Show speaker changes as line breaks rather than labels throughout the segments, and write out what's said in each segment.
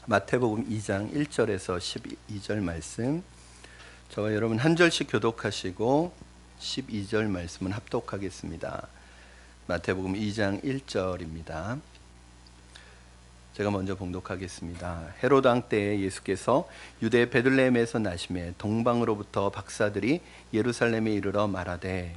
마태복음 2장 1절에서 12절 말씀, 저와 여러분 한 절씩 교독하시고 12절 말씀은 합독하겠습니다. 마태복음 2장 1절입니다. 제가 먼저 봉독하겠습니다. 헤로드 왕 때에 예수께서 유대 베들레헴에서 나심에 동방으로부터 박사들이 예루살렘에 이르러 말하되,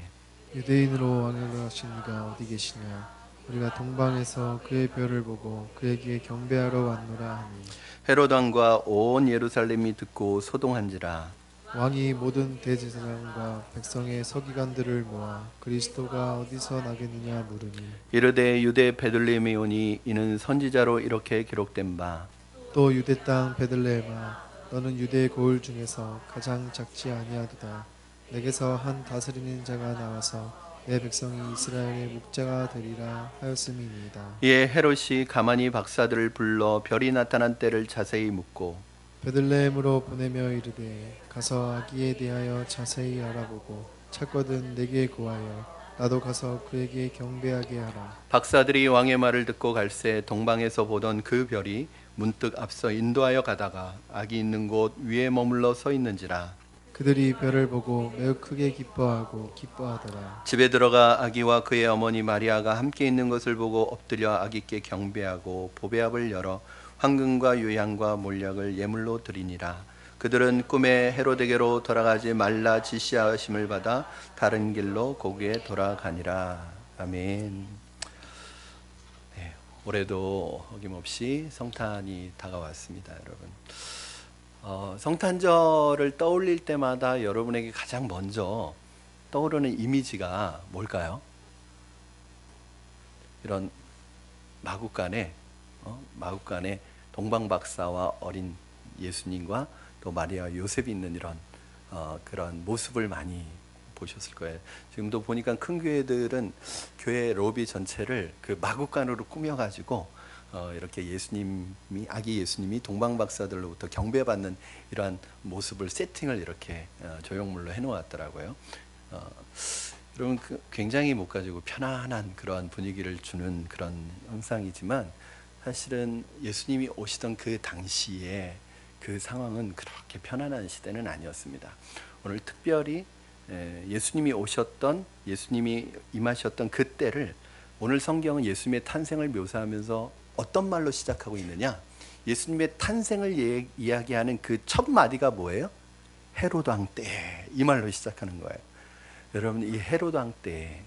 유대인으로 왕을 하신 이가 어디 계시냐? 우리가 동방에서 그의 별을 보고 그에게 경배하러 왔노라 하니,
헤로드 왕과 온 예루살렘이 듣고 소동한지라.
왕이 모든 대제사장과 백성의 서기관들을 모아 그리스도가 어디서 나겠느냐 물으니,
이르되 유대 베들레헴에 오니 이는 선지자로 이렇게 기록된 바,
또 유대 땅 베들레헴아, 너는 유대 고을 중에서 가장 작지 아니하도다. 내게서 한 다스리는 자가 나와서 내 백성이 이스라엘의 목자가 되리라 하였음이니이다.
이에 헤롯이 가만히 박사들을 불러 별이 나타난 때를 자세히 묻고
베들레헴으로 보내며 이르되, 가서 아기에 대하여 자세히 알아보고 찾거든 내게 구하여 나도 가서 그에게 경배하게 하라.
박사들이 왕의 말을 듣고 갈새 동방에서 보던 그 별이 문득 앞서 인도하여 가다가 아기 있는 곳 위에 머물러 서 있는지라.
그들이 별을 보고 매우 크게 기뻐하더라.
집에 들어가 아기와 그의 어머니 마리아가 함께 있는 것을 보고 엎드려 아기께 경배하고 보배압을 열어 황금과 유향과 몰약을 예물로 드리니라. 그들은 꿈에 헤로데게로 돌아가지 말라 지시하심을 받아 다른 길로 고국에 돌아가니라. 아멘. 네, 올해도 어김없이 성탄이 다가왔습니다, 여러분. 성탄절을 떠올릴 때마다 여러분에게 가장 먼저 떠오르는 이미지가 뭘까요? 이런 마구간에 동방박사와 어린 예수님과 또 마리아 요셉이 있는 이런 그런 모습을 많이 보셨을 거예요. 지금도 보니까 큰 교회들은 교회 로비 전체를 그 마구간으로 꾸며가지고 이렇게 아기 예수님이 동방박사들로부터 경배받는 이러한 모습을 세팅을 이렇게 조형물로 해놓았더라고요. 여러분 굉장히 못 가지고 편안한 그러한 분위기를 주는 그런 형상이지만 사실은 예수님이 오시던 그 당시에 그 상황은 그렇게 편안한 시대는 아니었습니다. 오늘 특별히 예수님이 임하셨던 그 때를 오늘 성경은 예수님의 탄생을 묘사하면서 어떤 말로 시작하고 있느냐? 예수님의 탄생을 이야기하는 그 첫 마디가 뭐예요? 헤로드 왕 때, 이 말로 시작하는 거예요. 여러분, 이 헤로드 왕 때,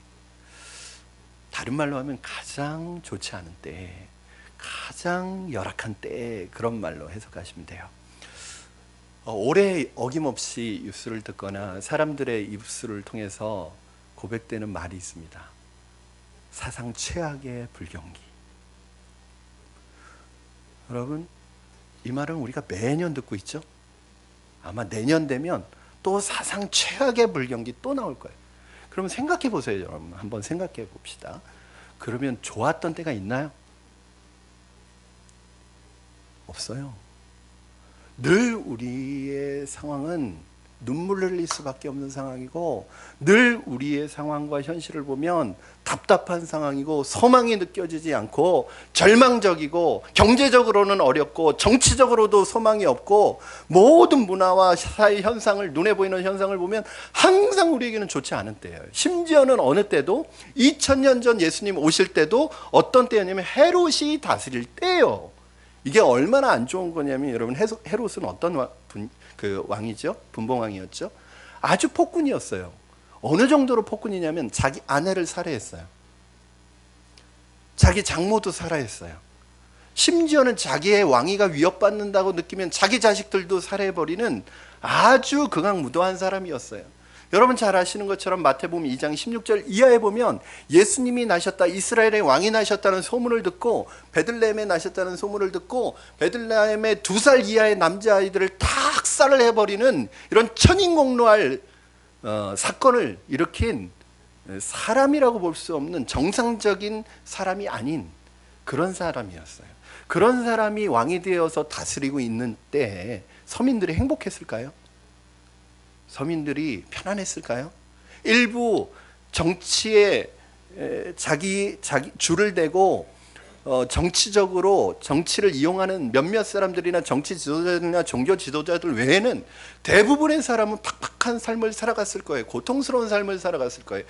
다른 말로 하면 가장 좋지 않은 때, 가장 열악한 때, 그런 말로 해석하시면 돼요. 올해 어김없이 뉴스를 듣거나 사람들의 입술을 통해서 고백되는 말이 있습니다. 사상 최악의 불경기. 여러분, 이 말은 우리가 매년 듣고 있죠? 아마 내년 되면 또 사상 최악의 불경기 또 나올 거예요. 그러면 생각해 보세요, 여러분. 한번 생각해 봅시다. 그러면 좋았던 때가 있나요? 없어요. 늘 우리의 상황은 눈물을 흘릴 수밖에 없는 상황이고, 늘 우리의 상황과 현실을 보면 답답한 상황이고, 소망이 느껴지지 않고 절망적이고, 경제적으로는 어렵고 정치적으로도 소망이 없고, 모든 문화와 사회 현상을, 눈에 보이는 현상을 보면 항상 우리에게는 좋지 않은 때예요. 심지어는 어느 때도 2000년 전 예수님 오실 때도 어떤 때였냐면 헤롯이 다스릴 때예요. 이게 얼마나 안 좋은 거냐면, 여러분, 헤롯은 어떤 왕이죠? 분봉왕이었죠? 아주 폭군이었어요. 어느 정도로 폭군이냐면 자기 아내를 살해했어요. 자기 장모도 살해했어요. 심지어는 자기의 왕위가 위협받는다고 느끼면 자기 자식들도 살해해버리는 아주 극악무도한 사람이었어요. 여러분 잘 아시는 것처럼 마태복음 2장 16절 이하에 보면 예수님이 나셨다, 이스라엘의 왕이 나셨다는 소문을 듣고, 베들레헴에 나셨다는 소문을 듣고 베들레헴의 2살 이하의 남자아이들을 다 학살을 해버리는 이런 천인공노할 사건을 일으킨 사람이라고 볼 수 없는 정상적인 사람이 아닌 그런 사람이었어요. 그런 사람이 왕이 되어서 다스리고 있는 때에 서민들이 행복했을까요? 서민들이 편안했을까요? 일부 정치에 자기 줄을 대고 정치적으로 정치를 이용하는 몇몇 사람들이나 정치 지도자들이나 종교 지도자들 외에는 대부분의 사람은 팍팍한 삶을 살아갔을 거예요. 고통스러운 삶을 살아갔을 거예요.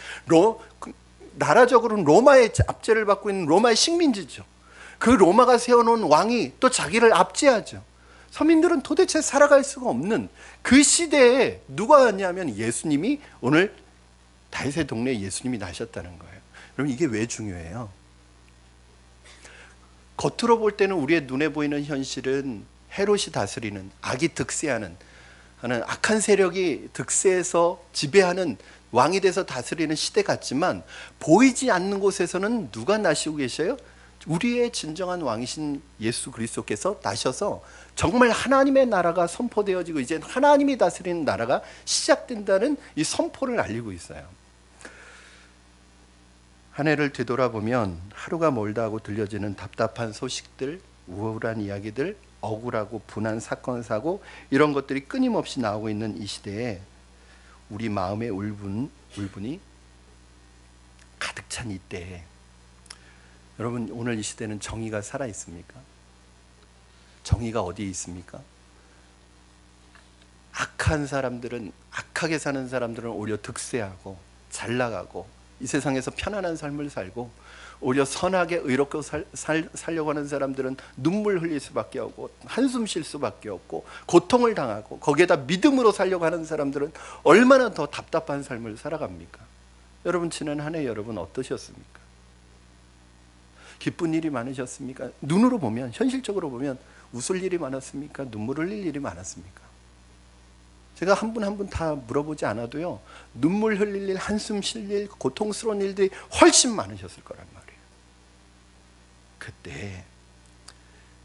나라적으로는 로마의 압제를 받고 있는 로마의 식민지죠. 그 로마가 세워놓은 왕이 또 자기를 압제하죠. 서민들은 도대체 살아갈 수가 없는 그 시대에 누가 왔냐면 예수님이, 오늘 다윗의 동네에 예수님이 나셨다는 거예요. 여러분, 이게 왜 중요해요? 겉으로 볼 때는 우리의 눈에 보이는 현실은 헤롯이 다스리는, 악이 득세하는 악한 세력이 득세해서 지배하는, 왕이 돼서 다스리는 시대 같지만, 보이지 않는 곳에서는 누가 나시고 계셔요? 우리의 진정한 왕이신 예수 그리스도께서 나셔서 정말 하나님의 나라가 선포되어지고 이제 하나님이 다스리는 나라가 시작된다는 이 선포를 알리고 있어요. 한 해를 되돌아보면 하루가 멀다 하고 들려지는 답답한 소식들, 우울한 이야기들, 억울하고 분한 사건 사고, 이런 것들이 끊임없이 나오고 있는 이 시대에 우리 마음의 울분이 가득 찬 이때에, 여러분, 오늘 이 시대는 정의가 살아 있습니까? 정의가 어디에 있습니까? 악한 사람들은, 악하게 사는 사람들은 오히려 득세하고 잘 나가고 이 세상에서 편안한 삶을 살고, 오히려 선하게 의롭게 살려고 하는 사람들은 눈물 흘릴 수밖에 없고 한숨 쉴 수밖에 없고 고통을 당하고, 거기에다 믿음으로 살려고 하는 사람들은 얼마나 더 답답한 삶을 살아갑니까? 여러분, 지난 한 해 여러분 어떠셨습니까? 기쁜 일이 많으셨습니까? 눈으로 보면, 현실적으로 보면 웃을 일이 많았습니까? 눈물 흘릴 일이 많았습니까? 제가 한 분 한 분 다 물어보지 않아도요, 눈물 흘릴 일, 한숨 쉴 일, 고통스러운 일들이 훨씬 많으셨을 거란 말이에요. 그때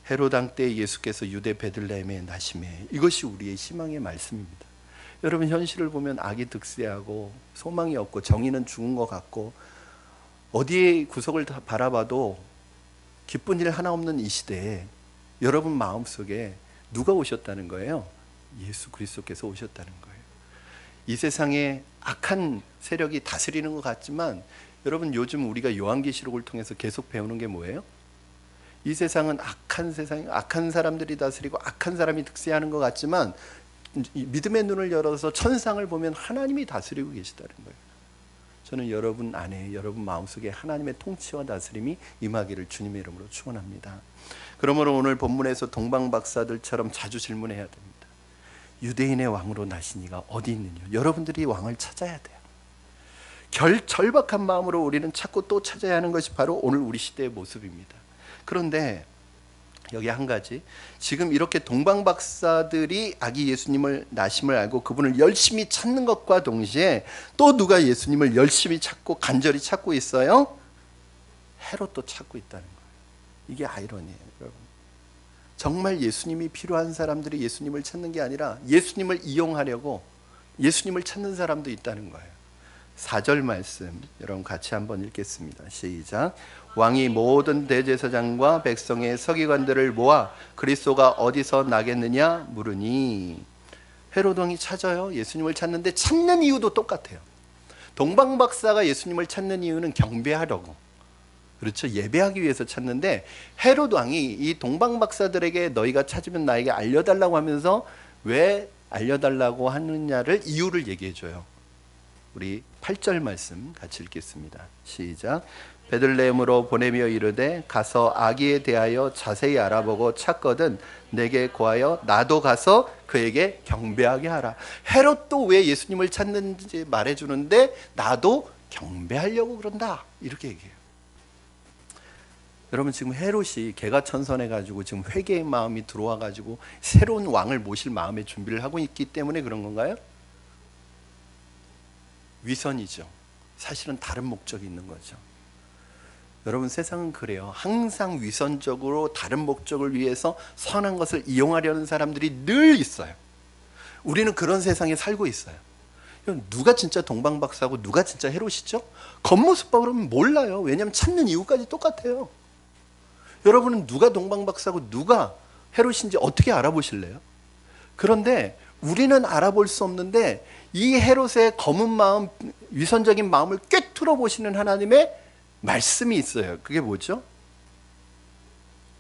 헤롯 왕 때 예수께서 유대 베들레헴에 나심에, 이것이 우리의 희망의 말씀입니다. 여러분, 현실을 보면 악이 득세하고 소망이 없고 정의는 죽은 것 같고 어디에 구석을 다 바라봐도 기쁜 일 하나 없는 이 시대에 여러분 마음속에 누가 오셨다는 거예요? 예수 그리스도께서 오셨다는 거예요. 이 세상에 악한 세력이 다스리는 것 같지만, 여러분, 요즘 우리가 요한계시록을 통해서 계속 배우는 게 뭐예요? 이 세상은 악한 세상, 악한 사람들이 다스리고 악한 사람이 득세하는 것 같지만, 믿음의 눈을 열어서 천상을 보면 하나님이 다스리고 계시다는 거예요. 저는 여러분 안에, 여러분 마음속에 하나님의 통치와 다스림이 임하기를 주님의 이름으로 축원합니다. 그러므로 오늘 본문에서 동방박사들처럼 자주 질문해야 됩니다. 유대인의 왕으로 나신 이가 어디 있느냐? 여러분들이 왕을 찾아야 돼요. 절박한 마음으로 우리는 찾고 또 찾아야 하는 것이 바로 오늘 우리 시대의 모습입니다. 그런데 여기 한 가지, 지금 이렇게 동방박사들이 아기 예수님을 나심을 알고 그분을 열심히 찾는 것과 동시에 또 누가 예수님을 열심히 찾고 간절히 찾고 있어요? 헤롯도 찾고 있다는 거예요. 이게 아이러니예요, 여러분. 정말 예수님이 필요한 사람들이 예수님을 찾는 게 아니라 예수님을 이용하려고 예수님을 찾는 사람도 있다는 거예요. 4절 말씀 여러분 같이 한번 읽겠습니다. 시작. 왕이 모든 대제사장과 백성의 서기관들을 모아 그리스도가 어디서 나겠느냐 물으니, 헤롯 왕이 찾아요. 예수님을 찾는데 찾는 이유도 똑같아요. 동방박사가 예수님을 찾는 이유는 경배하려고, 그렇죠, 예배하기 위해서 찾는데, 헤롯 왕이 이 동방박사들에게 너희가 찾으면 나에게 알려달라고 하면서 왜 알려달라고 하느냐를, 이유를 얘기해줘요. 우리 8절 말씀 같이 읽겠습니다. 시작. 베들레헴으로 보내며 이르되 가서 아기에 대하여 자세히 알아보고 찾거든 내게 고하여 나도 가서 그에게 경배하게 하라. 헤롯도 왜 예수님을 찾는지 말해주는데 나도 경배하려고 그런다, 이렇게 얘기해요. 여러분, 지금 헤롯이 개가천선해가지고 지금 회개의 마음이 들어와가지고 새로운 왕을 모실 마음의 준비를 하고 있기 때문에 그런 건가요? 위선이죠. 사실은 다른 목적이 있는 거죠. 여러분, 세상은 그래요. 항상 위선적으로 다른 목적을 위해서 선한 것을 이용하려는 사람들이 늘 있어요. 우리는 그런 세상에 살고 있어요. 누가 진짜 동방박사고 누가 진짜 헤롯이죠? 겉모습으로는 몰라요. 왜냐하면 찾는 이유까지 똑같아요. 여러분은 누가 동방박사고 누가 헤롯인지 어떻게 알아보실래요? 그런데 우리는 알아볼 수 없는데 이 헤롯의 검은 마음, 위선적인 마음을 꿰뚫어 보시는 하나님의 말씀이 있어요. 그게 뭐죠?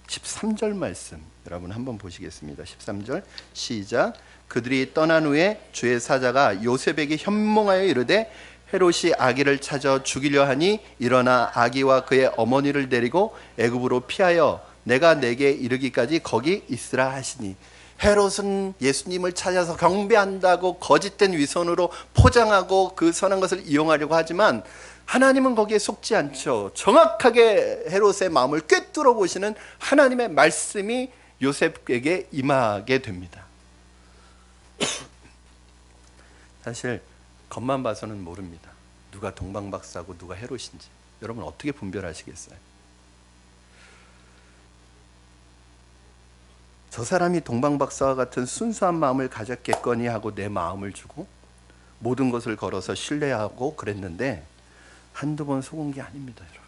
13절 말씀 여러분 한번 보시겠습니다. 13절 시작. 그들이 떠난 후에 주의 사자가 요셉에게 현몽하여 이르되 헤롯이 아기를 찾아 죽이려 하니 일어나 아기와 그의 어머니를 데리고 애굽으로 피하여 내가 내게 이르기까지 거기 있으라 하시니, 헤롯은 예수님을 찾아서 경배한다고 거짓된 위선으로 포장하고 그 선한 것을 이용하려고 하지만 하나님은 거기에 속지 않죠. 정확하게 헤롯의 마음을 꿰뚫어 보시는 하나님의 말씀이 요셉에게 임하게 됩니다. 사실 겉만 봐서는 모릅니다. 누가 동방박사고 누가 헤롯인지. 여러분 어떻게 분별하시겠어요? 저 사람이 동방박사와 같은 순수한 마음을 가졌겠거니 하고 내 마음을 주고 모든 것을 걸어서 신뢰하고 그랬는데 한두 번 속은 게 아닙니다, 여러분.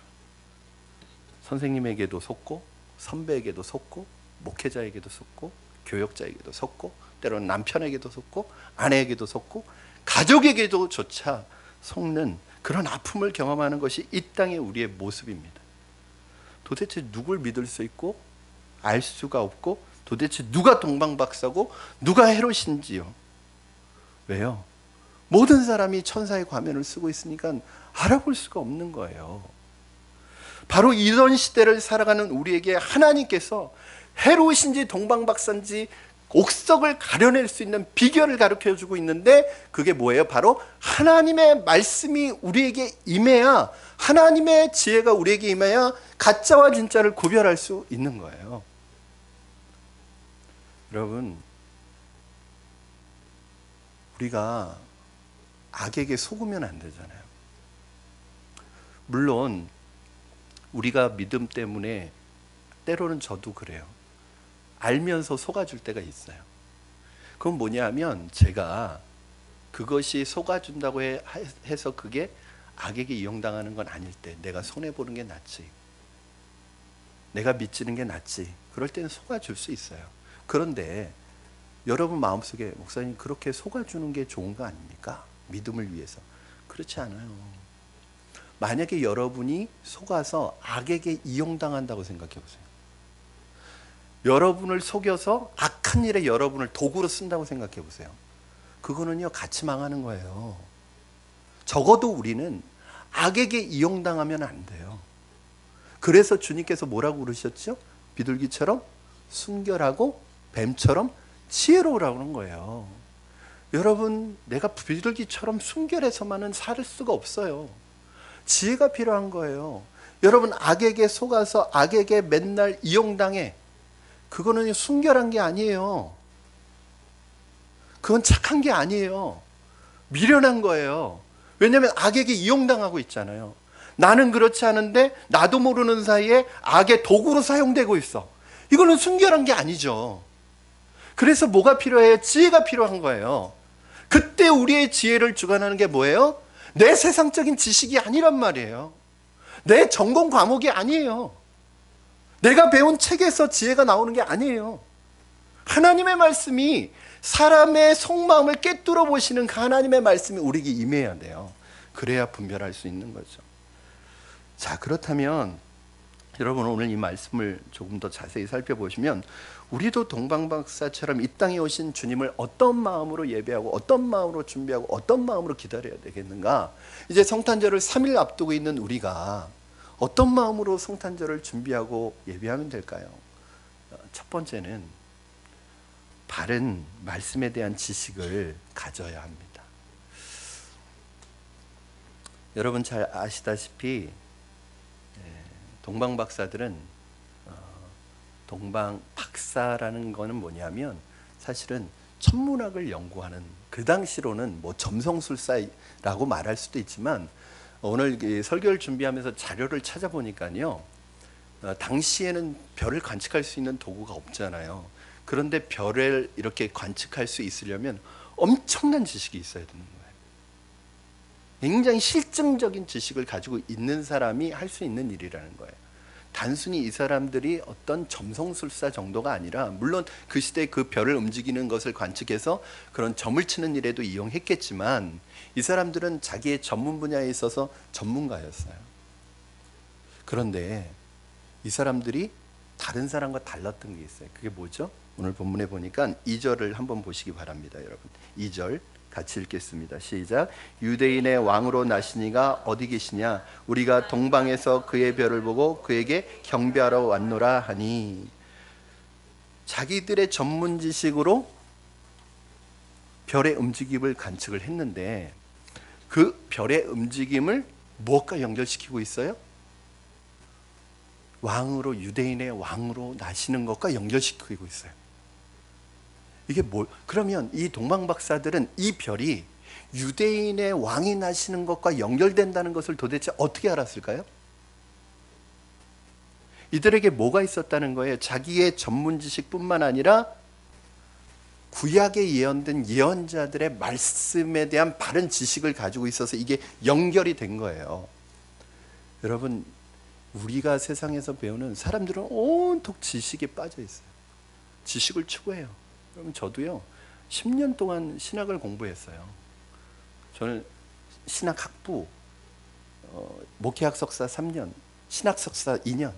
선생님에게도 속고 선배에게도 속고 목회자에게도 속고 교역자에게도 속고 때로는 남편에게도 속고 아내에게도 속고 가족에게도 조차 속는 그런 아픔을 경험하는 것이 이 땅의 우리의 모습입니다. 도대체 누굴 믿을 수 있고 알 수가 없고 도대체 누가 동방박사고 누가 헤롯인지요. 왜요? 모든 사람이 천사의 과면을 쓰고 있으니까 알아볼 수가 없는 거예요. 바로 이런 시대를 살아가는 우리에게 하나님께서 헤롯인지 동방박사인지 옥석을 가려낼 수 있는 비결을 가르쳐주고 있는데 그게 뭐예요? 바로 하나님의 말씀이 우리에게 임해야, 하나님의 지혜가 우리에게 임해야 가짜와 진짜를 구별할 수 있는 거예요. 여러분, 우리가 악에게 속으면 안 되잖아요. 물론 우리가 믿음 때문에 때로는 저도 그래요. 알면서 속아줄 때가 있어요. 그건 뭐냐면 제가 그것이 속아준다고 해서 그게 악에게 이용당하는 건 아닐 때 내가 손해보는 게 낫지, 내가 미치는 게 낫지, 그럴 때는 속아줄 수 있어요. 그런데 여러분 마음속에 목사님 그렇게 속아주는 게 좋은 거 아닙니까? 믿음을 위해서. 그렇지 않아요. 만약에 여러분이 속아서 악에게 이용당한다고 생각해 보세요. 여러분을 속여서 악한 일에 여러분을 도구로 쓴다고 생각해 보세요. 그거는요 같이 망하는 거예요. 적어도 우리는 악에게 이용당하면 안 돼요. 그래서 주님께서 뭐라고 그러셨죠? 비둘기처럼 순결하고 뱀처럼 지혜로우라고 하는 거예요. 여러분, 내가 비둘기처럼 순결해서만은 살 수가 없어요. 지혜가 필요한 거예요. 여러분, 악에게 속아서 악에게 맨날 이용당해. 그거는 순결한 게 아니에요. 그건 착한 게 아니에요. 미련한 거예요. 왜냐하면 악에게 이용당하고 있잖아요. 나는 그렇지 않은데 나도 모르는 사이에 악의 도구로 사용되고 있어. 이거는 순결한 게 아니죠. 그래서 뭐가 필요해요? 지혜가 필요한 거예요. 그때 우리의 지혜를 주관하는 게 뭐예요? 내 세상적인 지식이 아니란 말이에요. 내 전공 과목이 아니에요. 내가 배운 책에서 지혜가 나오는 게 아니에요. 하나님의 말씀이, 사람의 속마음을 꿰뚫어 보시는 그 하나님의 말씀이 우리에게 임해야 돼요. 그래야 분별할 수 있는 거죠. 자, 그렇다면 여러분 오늘 이 말씀을 조금 더 자세히 살펴보시면 우리도 동방박사처럼 이 땅에 오신 주님을 어떤 마음으로 예배하고 어떤 마음으로 준비하고 어떤 마음으로 기다려야 되겠는가? 이제 성탄절을 3일 앞두고 있는 우리가 어떤 마음으로 성탄절을 준비하고 예배하면 될까요? 첫 번째는 바른 말씀에 대한 지식을 가져야 합니다. 여러분 잘 아시다시피 동방박사들은 동방박사라는 거는 뭐냐면 사실은 천문학을 연구하는, 그 당시로는 뭐 점성술사라고 말할 수도 있지만 오늘 설교를 준비하면서 자료를 찾아보니까요, 당시에는 별을 관측할 수 있는 도구가 없잖아요. 그런데 별을 이렇게 관측할 수 있으려면 엄청난 지식이 있어야 되는 거예요. 굉장히 실증적인 지식을 가지고 있는 사람이 할 수 있는 일이라는 거예요. 단순히 이 사람들이 어떤 점성술사 정도가 아니라, 물론 그 시대에 그 별을 움직이는 것을 관측해서 그런 점을 치는 일에도 이용했겠지만 이 사람들은 자기의 전문 분야에 있어서 전문가였어요. 그런데 이 사람들이 다른 사람과 달랐던 게 있어요. 그게 뭐죠? 오늘 본문에 보니까 2절을 한번 보시기 바랍니다. 여러분 2절 같이 읽겠습니다. 시작. 유대인의 왕으로 나시니가 어디 계시냐? 우리가 동방에서 그의 별을 보고 그에게 경배하러 왔노라 하니. 자기들의 전문 지식으로 별의 움직임을 관측을 했는데 그 별의 움직임을 무엇과 연결시키고 있어요? 왕으로, 유대인의 왕으로 나시는 것과 연결시키고 있어요. 이게 그러면 이 동방박사들은 이 별이 유대인의 왕이 나시는 것과 연결된다는 것을 도대체 어떻게 알았을까요? 이들에게 뭐가 있었다는 거예요? 자기의 전문 지식뿐만 아니라 구약에 예언된 예언자들의 말씀에 대한 바른 지식을 가지고 있어서 이게 연결이 된 거예요. 여러분, 우리가 세상에서 배우는 사람들은 온통 지식에 빠져 있어요. 지식을 추구해요. 여러분, 저도요 10년 동안 신학을 공부했어요. 저는 신학학부, 목회학 석사 3년, 신학 석사 2년,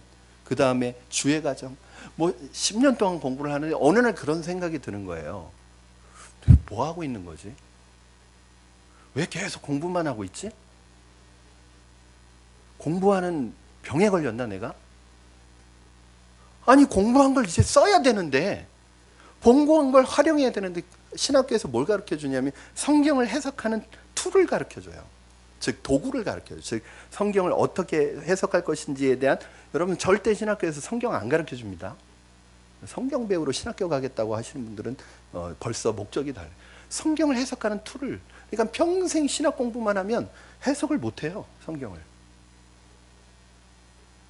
그 다음에 주예과정, 10년 동안 공부를 하는데 어느 날 그런 생각이 드는 거예요. 뭐 하고 있는 거지? 왜 계속 공부만 하고 있지? 공부하는 병에 걸렸나 내가? 아니, 공부한 걸 이제 써야 되는데, 공부한 걸 활용해야 되는데, 신학교에서 뭘 가르쳐 주냐면 성경을 해석하는 툴을 가르쳐 줘요. 즉 도구를 가르쳐 줘요. 즉 성경을 어떻게 해석할 것인지에 대한, 여러분 절대 신학교에서 성경 안 가르쳐 줍니다. 성경 배우러 신학교 가겠다고 하시는 분들은 벌써 목적이 달라요. 성경을 해석하는 툴을, 그러니까 평생 신학 공부만 하면 해석을 못 해요, 성경을.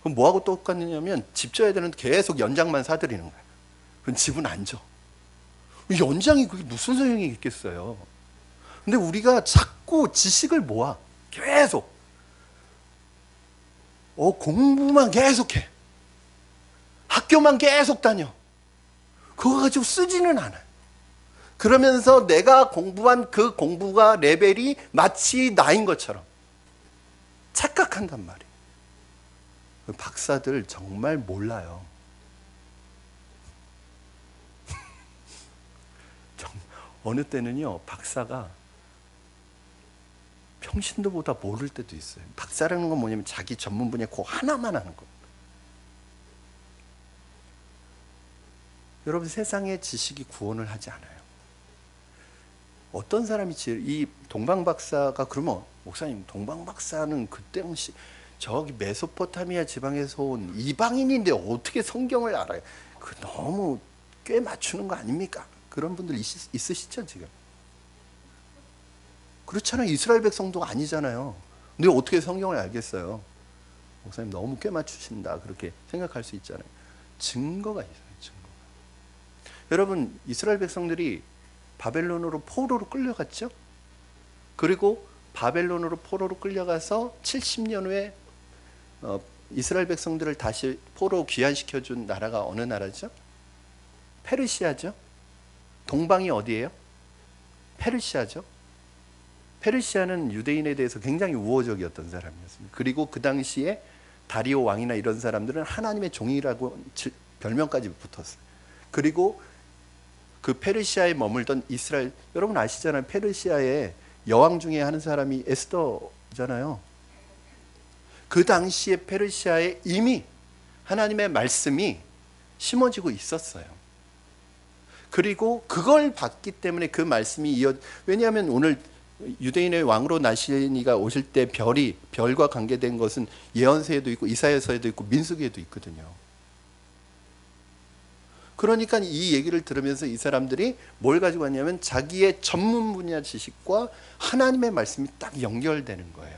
그럼 뭐하고 똑같느냐면 집 져야 되는데 계속 연장만 사들이는 거예요. 그럼 집은 안 져. 연장이 그게 무슨 소용이 있겠어요. 근데 우리가 자꾸 지식을 모아. 계속. 공부만 계속해. 학교만 계속 다녀. 그거 가지고 쓰지는 않아요. 그러면서 내가 공부한 그 공부가 레벨이 마치 나인 것처럼 착각한단 말이에요. 박사들 정말 몰라요. 어느 때는요, 박사가 평신도보다 모를 때도 있어요. 박사라는 건 뭐냐면 자기 전문 분야 그 하나만 하는 거예요. 여러분, 세상의 지식이 구원을 하지 않아요. 어떤 사람이 이 동방박사가, 그러면 목사님, 동방박사는 그때 당시 저기 메소포타미아 지방에서 온 이방인인데 어떻게 성경을 알아요? 그 너무 꽤 맞추는 거 아닙니까? 그런 분들 있으시죠 지금? 그렇잖아요. 이스라엘 백성도 아니잖아요. 근데 어떻게 성경을 알겠어요? 목사님 너무 꽤 맞추신다, 그렇게 생각할 수 있잖아요. 증거가 있어요. 증거가. 여러분, 이스라엘 백성들이 바벨론으로 포로로 끌려갔죠? 그리고 바벨론으로 포로로 끌려가서 70년 후에 이스라엘 백성들을 다시 포로 귀환시켜준 나라가 어느 나라죠? 페르시아죠. 동방이 어디예요? 페르시아죠. 페르시아는 유대인에 대해서 굉장히 우호적이었던 사람이었습니다. 그리고 그 당시에 다리오 왕이나 이런 사람들은 하나님의 종이라고 별명까지 붙었어요. 그리고 그 페르시아에 머물던 이스라엘, 여러분 아시잖아요. 페르시아에 여왕 중에 하는 사람이 에스더잖아요. 그 당시에 페르시아에 이미 하나님의 말씀이 심어지고 있었어요. 그리고 그걸 봤기 때문에 그 말씀이 왜냐하면 오늘 유대인의 왕으로 나시니가 오실 때 별과 관계된 것은 예언서에도 있고 이사야서에도 있고 민수기에도 있거든요. 그러니까 이 얘기를 들으면서 이 사람들이 뭘 가지고 왔냐면 자기의 전문 분야 지식과 하나님의 말씀이 딱 연결되는 거예요.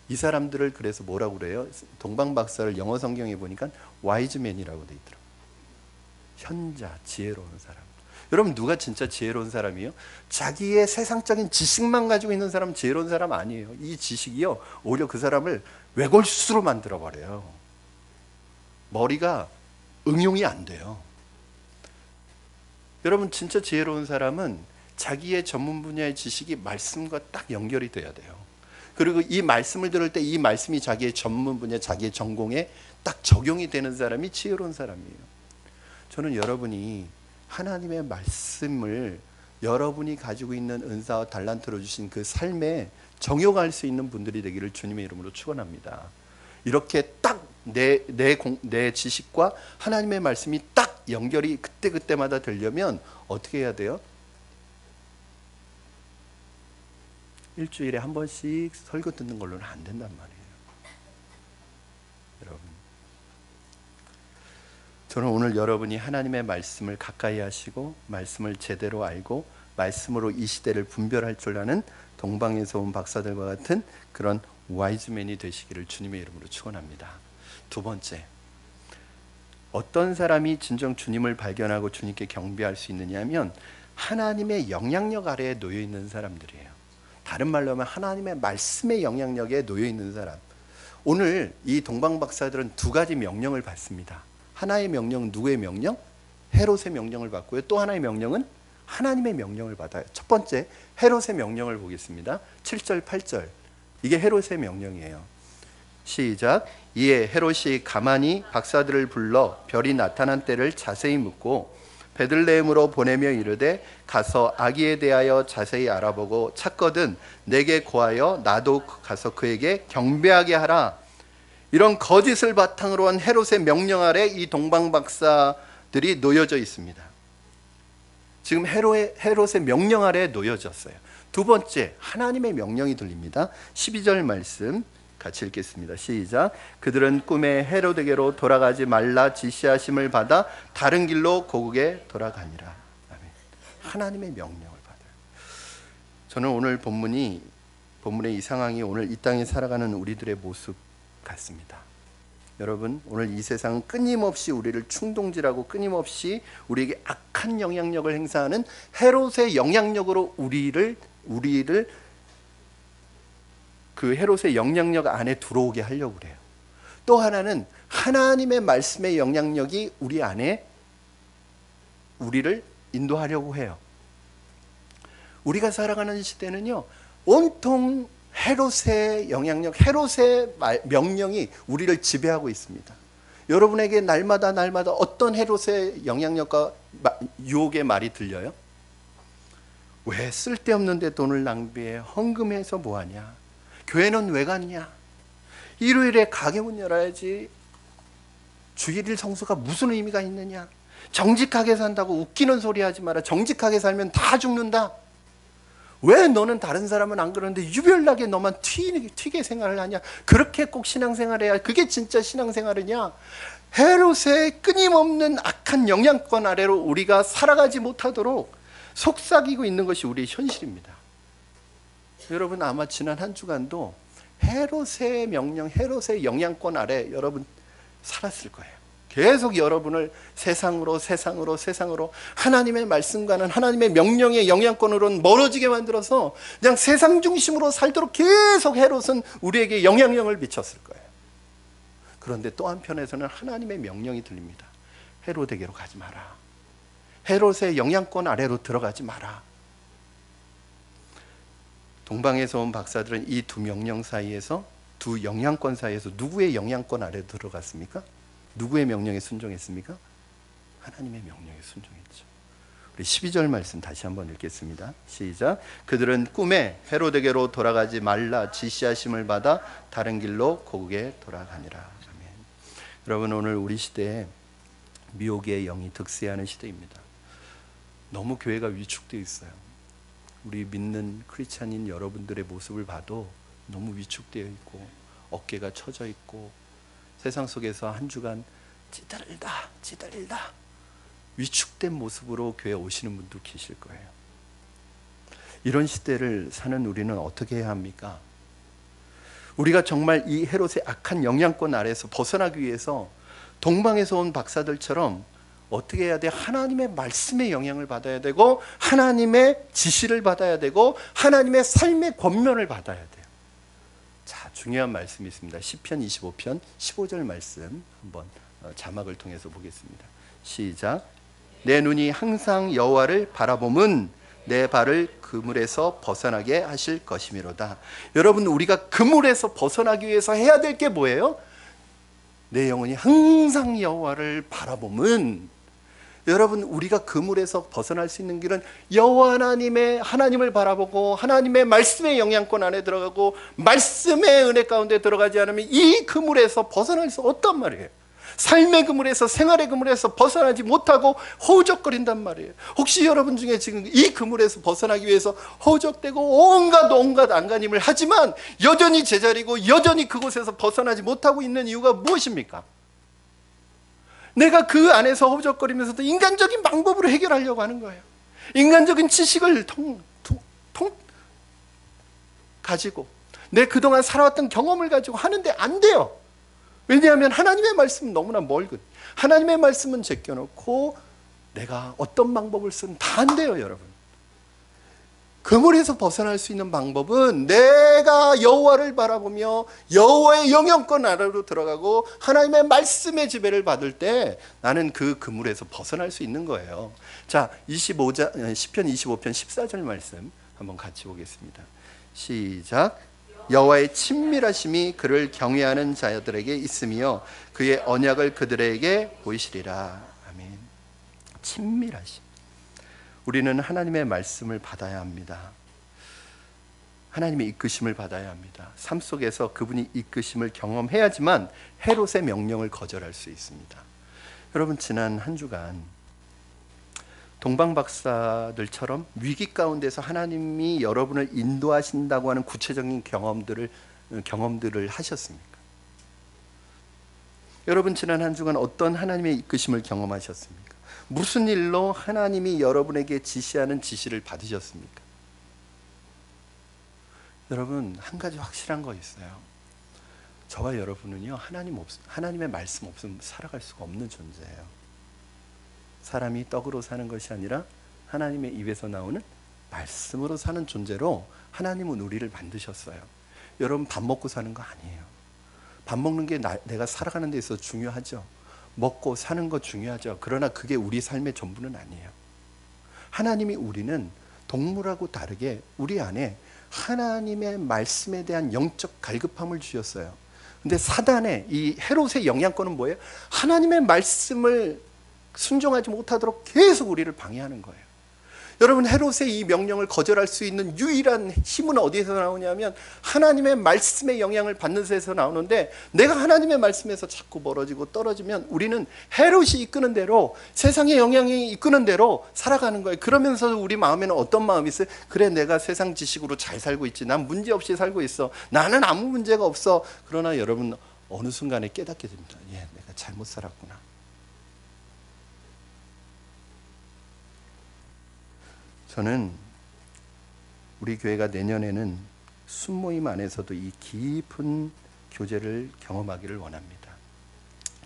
이 사람들을 그래서 뭐라고 그래요? 동방박사를 영어 성경에 보니까 와이즈맨이라고 돼 있더라고요. 현자, 지혜로운 사람. 여러분, 누가 진짜 지혜로운 사람이에요? 자기의 세상적인 지식만 가지고 있는 사람은 지혜로운 사람 아니에요. 이 지식이요, 오히려 그 사람을 외골수로 만들어버려요. 머리가 응용이 안 돼요. 여러분, 진짜 지혜로운 사람은 자기의 전문 분야의 지식이 말씀과 딱 연결이 돼야 돼요. 그리고 이 말씀을 들을 때 이 말씀이 자기의 전문 분야, 자기의 전공에 딱 적용이 되는 사람이 지혜로운 사람이에요. 저는 여러분이 하나님의 말씀을 여러분이 가지고 있는 은사와 달란트로 주신 그 삶에 정욕할 수 있는 분들이 되기를 주님의 이름으로 축원합니다. 이렇게 딱 내 지식과 하나님의 말씀이 딱 연결이 그때그때마다 되려면 어떻게 해야 돼요? 일주일에 한 번씩 설교 듣는 걸로는 안 된단 말이에요. 여러분, 저는 오늘 여러분이 하나님의 말씀을 가까이 하시고 말씀을 제대로 알고 말씀으로 이 시대를 분별할 줄 아는 동방에서 온 박사들과 같은 그런 와이즈맨이 되시기를 주님의 이름으로 축원합니다. 두 번째, 어떤 사람이 진정 주님을 발견하고 주님께 경배할 수 있느냐 하면 하나님의 영향력 아래에 놓여 있는 사람들이에요. 다른 말로 하면 하나님의 말씀의 영향력에 놓여 있는 사람. 오늘 이 동방 박사들은 두 가지 명령을 받습니다. 하나의 명령은 누구의 명령? 헤롯의 명령을 받고요. 또 하나의 명령은 하나님의 명령을 받아요. 첫 번째, 헤롯의 명령을 보겠습니다. 7절, 8절. 이게 헤롯의 명령이에요. 시작. 이에 헤롯이 가만히 박사들을 불러 별이 나타난 때를 자세히 묻고 베들레헴으로 보내며 이르되 가서 아기에 대하여 자세히 알아보고 찾거든 내게 고하여 나도 가서 그에게 경배하게 하라. 이런 거짓을 바탕으로 한 헤롯의 명령 아래 이 동방 박사들이 놓여져 있습니다. 지금 헤롯의 명령 아래에 놓여졌어요. 두 번째, 하나님의 명령이 들립니다. 12절 말씀 같이 읽겠습니다. 시작. 그들은 꿈에 헤롯에게로 돌아가지 말라 지시하심을 받아 다른 길로 고국에 돌아가니라. 아멘. 하나님의 명령을 받아요. 저는 오늘 본문의 이 상황이 오늘 이 땅에 살아가는 우리들의 모습 같습니다. 여러분, 오늘 이 세상은 끊임없이 우리를 충동질하고 끊임없이 우리에게 악한 영향력을 행사하는 헤롯의 영향력으로 우리를 그 헤롯의 영향력 안에 들어오게 하려고 그래요. 또 하나는 하나님의 말씀의 영향력이 우리 안에 우리를 인도하려고 해요. 우리가 살아가는 시대는요, 온통 헤롯의 영향력, 헤롯의 명령이 우리를 지배하고 있습니다. 여러분에게 날마다 어떤 헤롯의 영향력과 유혹의 말이 들려요? 왜 쓸데없는데 돈을 낭비해? 헌금해서 뭐하냐? 교회는 왜 갔냐? 일요일에 가게 문 열어야지. 주일일 성수가 무슨 의미가 있느냐? 정직하게 산다고 웃기는 소리 하지 마라. 정직하게 살면 다 죽는다. 왜 너는 다른 사람은 안 그러는데 유별나게 너만 튀게 생활을 하냐? 그렇게 꼭 신앙생활해야 그게 진짜 신앙생활이냐? 헤롯의 끊임없는 악한 영향권 아래로 우리가 살아가지 못하도록 속삭이고 있는 것이 우리의 현실입니다. 여러분, 아마 지난 한 주간도 헤롯의 명령, 헤롯의 영향권 아래 여러분 살았을 거예요. 계속 여러분을 세상으로 하나님의 말씀과는 하나님의 명령의 영향권으로는 멀어지게 만들어서 그냥 세상 중심으로 살도록 계속 헤롯은 우리에게 영향력을 미쳤을 거예요. 그런데 또 한편에서는 하나님의 명령이 들립니다. 헤롯에게로 가지 마라. 헤롯의 영향권 아래로 들어가지 마라. 동방에서 온 박사들은 이 두 명령 사이에서, 두 영향권 사이에서 누구의 영향권 아래 들어갔습니까? 누구의 명령에 순종했습니까? 하나님의 명령에 순종했죠. 우리 12절 말씀 다시 한번 읽겠습니다. 시작. 그들은 꿈에 헤롯에게로 돌아가지 말라 지시하심을 받아 다른 길로 고국에 돌아가니라. 아멘. 여러분, 오늘 우리 시대에 미혹의 영이 득세하는 시대입니다. 너무 교회가 위축되어 있어요. 우리 믿는 크리스찬인 여러분들의 모습을 봐도 너무 위축되어 있고 어깨가 처져 있고 세상 속에서 한 주간 찌들다 위축된 모습으로 교회에 오시는 분도 계실 거예요. 이런 시대를 사는 우리는 어떻게 해야 합니까? 우리가 정말 이 헤롯의 악한 영향권 아래에서 벗어나기 위해서 동방에서 온 박사들처럼 어떻게 해야 돼? 하나님의 말씀의 영향을 받아야 되고 하나님의 지시를 받아야 되고 하나님의 삶의 권면을 받아야 돼요. 자, 중요한 말씀이 있습니다. 시편 25편 15절 말씀 한번 자막을 통해서 보겠습니다. 시작. 내 눈이 항상 여호와를 바라봄은 내 발을 그물에서 벗어나게 하실 것이미로다. 여러분, 우리가 그물에서 벗어나기 위해서 해야 될 게 뭐예요? 내 영혼이 항상 여호와를 바라보면, 여러분, 우리가 그물에서 벗어날 수 있는 길은 여호와 하나님을 바라보고 하나님의 말씀의 영향권 안에 들어가고 말씀의 은혜 가운데 들어가지 않으면 이 그물에서 벗어날 수 없단 말이에요. 삶의 그물에서, 생활의 그물에서 벗어나지 못하고 허우적거린단 말이에요. 혹시 여러분 중에 지금 이 그물에서 벗어나기 위해서 허우적대고 온갖 안간힘을 하지만 여전히 제자리고 여전히 그곳에서 벗어나지 못하고 있는 이유가 무엇입니까? 내가 그 안에서 허우적거리면서도 인간적인 방법으로 해결하려고 하는 거예요. 인간적인 지식을 가지고 내 그동안 살아왔던 경험을 가지고 하는데 안 돼요. 왜냐하면 하나님의 말씀은 너무나 멀거든. 하나님의 말씀은 제껴놓고 내가 어떤 방법을 쓰면 다 안 돼요, 여러분. 그물에서 벗어날 수 있는 방법은 내가 여호와를 바라보며 여호와의 영향권 아래로 들어가고 하나님의 말씀의 지배를 받을 때 나는 그 그물에서 벗어날 수 있는 거예요. 자, 시편 25편 14절 말씀 한번 같이 보겠습니다. 시작. 여호와의 친밀하심이 그를 경외하는 자들에게 있으며 그의 언약을 그들에게 보이시리라. 아멘. 친밀하심. 우리는 하나님의 말씀을 받아야 합니다. 하나님의 이끄심을 받아야 합니다. 삶 속에서 그분이 이끄심을 경험해야지만 헤롯의 명령을 거절할 수 있습니다. 여러분, 지난 한 주간 동방박사들처럼 위기 가운데서 하나님이 여러분을 인도하신다고 하는 구체적인 경험들을 하셨습니까? 여러분, 지난 한 주간 어떤 하나님의 이끄심을 경험하셨습니까? 무슨 일로 하나님이 여러분에게 지시하는 지시를 받으셨습니까? 여러분, 한 가지 확실한 거 있어요. 저와 여러분은요, 하나님의 말씀 없으면 살아갈 수가 없는 존재예요. 사람이 떡으로 사는 것이 아니라 하나님의 입에서 나오는 말씀으로 사는 존재로 하나님은 우리를 만드셨어요. 여러분, 밥 먹고 사는 거 아니에요. 밥 먹는 게 내가 살아가는 데 있어서 중요하죠. 먹고 사는 거 중요하죠. 그러나 그게 우리 삶의 전부는 아니에요. 하나님이 우리는 동물하고 다르게 우리 안에 하나님의 말씀에 대한 영적 갈급함을 주셨어요. 근데 사단의 이 헤롯의 영향권은 뭐예요? 하나님의 말씀을 순종하지 못하도록 계속 우리를 방해하는 거예요. 여러분, 헤롯의 이 명령을 거절할 수 있는 유일한 힘은 어디에서 나오냐면 하나님의 말씀의 영향을 받는 데서 나오는데, 내가 하나님의 말씀에서 자꾸 멀어지고 떨어지면 우리는 헤롯이 이끄는 대로, 세상의 영향이 이끄는 대로 살아가는 거예요. 그러면서 우리 마음에는 어떤 마음이 있어요? 그래, 내가 세상 지식으로 잘 살고 있지, 난 문제없이 살고 있어, 나는 아무 문제가 없어. 그러나 여러분, 어느 순간에 깨닫게 됩니다. 내가 잘못 살았구나. 저는 우리 교회가 내년에는 순모임 안에서도 이 깊은 교제를 경험하기를 원합니다.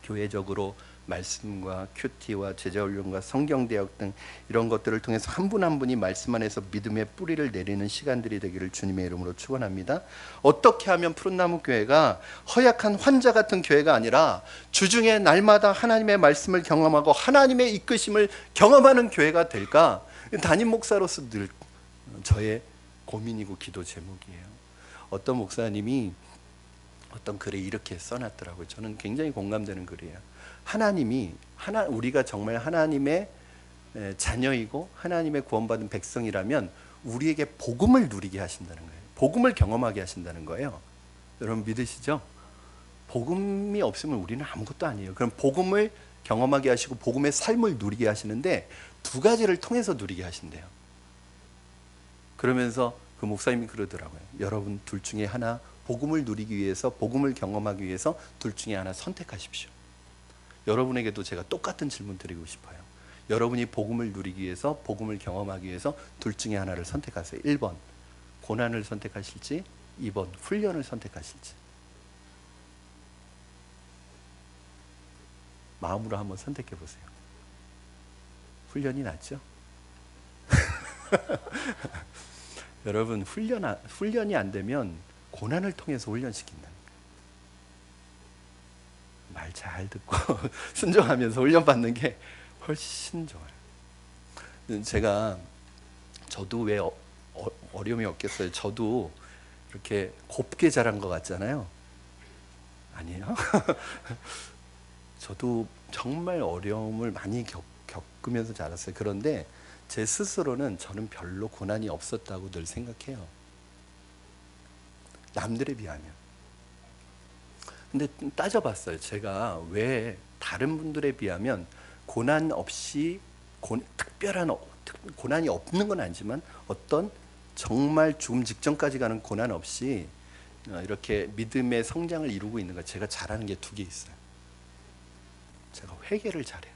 교회적으로 말씀과 큐티와 제자훈련과 성경대학 등 이런 것들을 통해서 한 분 한 분이 말씀 안에서 믿음의 뿌리를 내리는 시간들이 되기를 주님의 이름으로 축원합니다. 어떻게 하면 푸른나무 교회가 허약한 환자 같은 교회가 아니라 주중에 날마다 하나님의 말씀을 경험하고 하나님의 이끄심을 경험하는 교회가 될까? 담임 목사로서 늘 저의 고민이고 기도 제목이에요. 어떤 목사님이 어떤 글에 이렇게 써놨더라고요. 저는 굉장히 공감되는 글이에요. 우리가 정말 하나님의 자녀이고 하나님의 구원받은 백성이라면 우리에게 복음을 누리게 하신다는 거예요. 복음을 경험하게 하신다는 거예요. 여러분, 믿으시죠? 복음이 없으면 우리는 아무것도 아니에요. 그럼 복음을 경험하게 하시고 복음의 삶을 누리게 하시는데 두 가지를 통해서 누리게 하신대요. 그러면서 그 목사님이 그러더라고요. 여러분, 둘 중에 하나, 복음을 누리기 위해서, 복음을 경험하기 위해서 둘 중에 하나 선택하십시오. 여러분에게도 제가 똑같은 질문 드리고 싶어요. 여러분이 복음을 누리기 위해서, 복음을 경험하기 위해서 둘 중에 하나를 선택하세요. 1번 고난을 선택하실지, 2번 훈련을 선택하실지. 마음으로 한번 선택해 보세요. 훈련이 낫죠? 여러분, 훈련이 안 되면 고난을 통해서 훈련시킨다. 말 잘 듣고 순종하면서 훈련받는 게 훨씬 좋아요. 제가 저도 왜 어려움이 없겠어요? 저도 이렇게 곱게 자란 것 같잖아요. 아니에요? 저도 정말 어려움을 많이 겪으면서 자랐어요. 그런데 제 스스로는 저는 별로 고난이 없었다고 늘 생각해요. 남들에 비하면. 근데 따져봤어요. 제가 왜 다른 분들에 비하면 고난 없이 특별한 고난이 없는 건 아니지만 어떤 정말 죽음 직전까지 가는 고난 없이 이렇게 믿음의 성장을 이루고 있는가. 제가 잘하는 게 두 개 있어요. 제가 회개를 잘해요.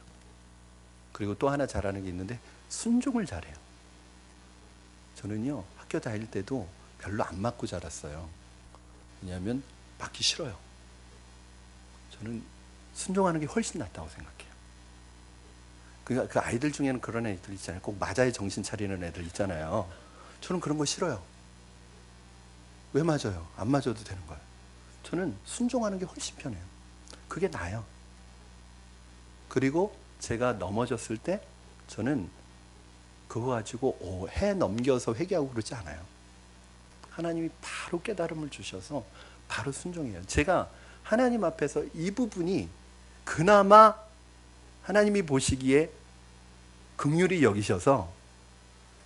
그리고 또 하나 잘하는 게 있는데 순종을 잘해요. 저는요 학교 다닐 때도 별로 안 맞고 자랐어요. 왜냐하면 맞기 싫어요. 저는 순종하는 게 훨씬 낫다고 생각해요. 그 아이들 중에는 그런 애들 있잖아요. 꼭 맞아야 정신 차리는 애들 있잖아요. 저는 그런 거 싫어요. 왜 맞아요? 안 맞아도 되는 거예요. 저는 순종하는 게 훨씬 편해요. 그게 나아요. 그리고 제가 넘어졌을 때 저는 그거 가지고 해 넘겨서 회개하고 그러지 않아요. 하나님이 바로 깨달음을 주셔서 바로 순종해요. 제가 하나님 앞에서 이 부분이 그나마 하나님이 보시기에 긍휼히 여기셔서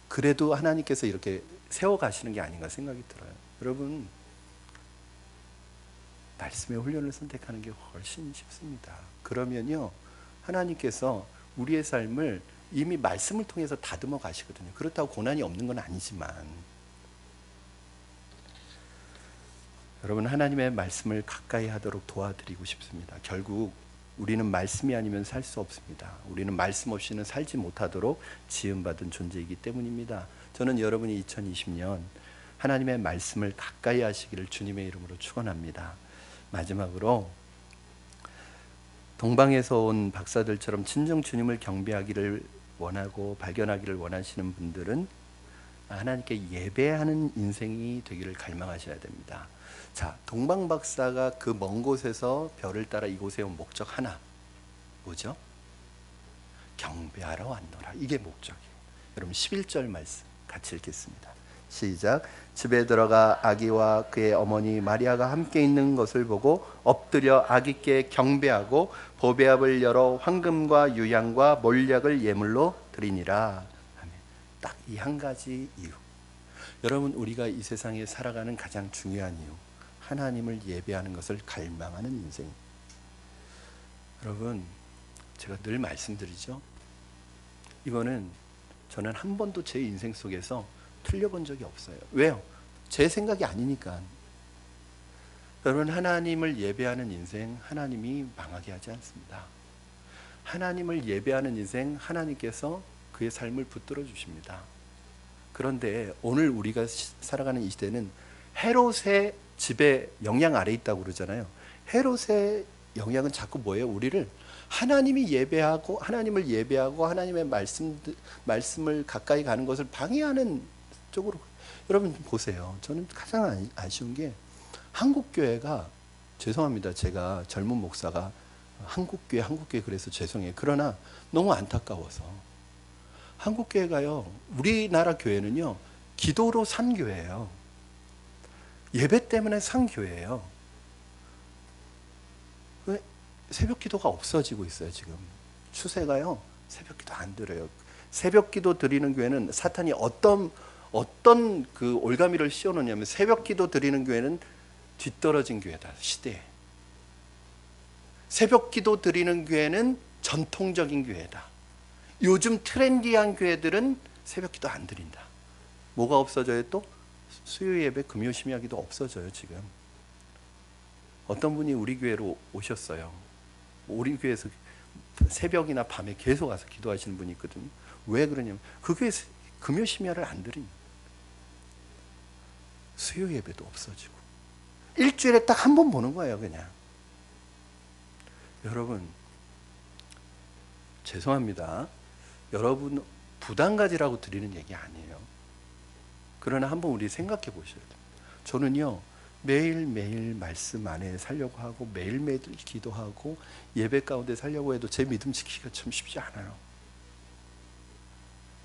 그래도 하나님께서 이렇게 세워가시는 게 아닌가 생각이 들어요. 여러분, 말씀의 훈련을 선택하는 게 훨씬 쉽습니다. 그러면요 하나님께서 우리의 삶을 이미 말씀을 통해서 다듬어 가시거든요. 그렇다고 고난이 없는 건 아니지만 여러분, 하나님의 말씀을 가까이 하도록 도와드리고 싶습니다. 결국 우리는 말씀이 아니면 살 수 없습니다. 우리는 말씀 없이는 살지 못하도록 지음받은 존재이기 때문입니다. 저는 여러분이 2020년 하나님의 말씀을 가까이 하시기를 주님의 이름으로 축원합니다. 마지막으로 동방에서 온 박사들처럼 진정 주님을 경배하기를 원하고 발견하기를 원하시는 분들은 하나님께 예배하는 인생이 되기를 갈망하셔야 됩니다. 자, 동방 박사가 그 먼 곳에서 별을 따라 이곳에 온 목적 하나, 뭐죠? 경배하러 왔노라. 이게 목적이에요. 여러분 11절 말씀 같이 읽겠습니다. 시작. 집에 들어가 아기와 그의 어머니 마리아가 함께 있는 것을 보고 엎드려 아기께 경배하고 보배압을 열어 황금과 유향과 몰약을 예물로 드리니라. 딱 이 한 가지 이유. 여러분, 우리가 이 세상에 살아가는 가장 중요한 이유, 하나님을 예배하는 것을 갈망하는 인생. 여러분, 제가 늘 말씀드리죠. 이거는 저는 한 번도 제 인생 속에서 틀려본 적이 없어요. 왜요? 제 생각이 아니니까. 여러분, 하나님을 예배하는 인생 하나님이 망하게 하지 않습니다. 하나님을 예배하는 인생 하나님께서 그의 삶을 붙들어 주십니다. 그런데 오늘 우리가 살아가는 이 시대는 헤롯의 지배 영향 아래 있다고 그러잖아요. 헤롯의 영향은 자꾸 뭐예요? 우리를 하나님을 예배하고 하나님의 말씀을 가까이 가는 것을 방해하는 쪽으로. 여러분 보세요. 저는 가장 아쉬운 게 한국 교회가, 죄송합니다. 제가 젊은 목사가 한국교회 그래서 죄송해요. 그러나 너무 안타까워서 한국교회가요, 우리나라 교회는요 기도로 산 교회예요. 예배 때문에 산 교회예요. 새벽 기도가 없어지고 있어요. 지금 추세가요, 새벽 기도 안 드려요. 새벽 기도 드리는 교회는 사탄이 어떤 그 올가미를 씌워놓냐면, 새벽 기도 드리는 교회는 뒤떨어진 교회다, 시대에. 새벽 기도 드리는 교회는 전통적인 교회다. 요즘 트렌디한 교회들은 새벽 기도 안 드린다. 뭐가 없어져요? 또 수요 예배, 금요 심야기도 없어져요. 지금 어떤 분이 우리 교회로 오셨어요. 우리 교회에서 새벽이나 밤에 계속 와서 기도하시는 분이 있거든요. 왜 그러냐면 그 교회에서 금요 심야를 안 드린, 수요 예배도 없어지고 일주일에 딱 한 번 보는 거예요. 그냥. 여러분 죄송합니다. 여러분 부담 가지라고 드리는 얘기 아니에요. 그러나 한번 우리 생각해 보셔야 돼요. 저는요 매일매일 말씀 안에 살려고 하고 매일매일 기도하고 예배 가운데 살려고 해도 제 믿음 지키기가 참 쉽지 않아요.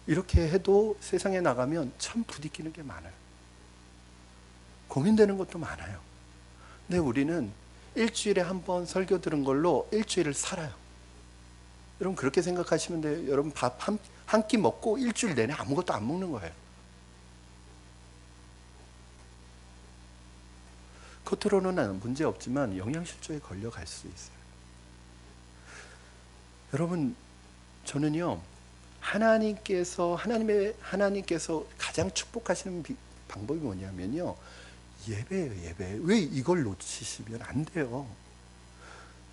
이렇게 해도 세상에 나가면 참 부딪히는 게 많아요. 고민되는 것도 많아요. 근데 우리는 일주일에 한 번 설교 들은 걸로 일주일을 살아요. 여러분 그렇게 생각하시면 돼요. 여러분 밥 한 끼 먹고 일주일 내내 아무것도 안 먹는 거예요. 겉으로는 문제 없지만 영양실조에 걸려갈 수 있어요. 여러분 저는요 하나님께서 가장 축복하시는 방법이 뭐냐면요 예배예요. 예배. 왜 이걸 놓치시면 안 돼요.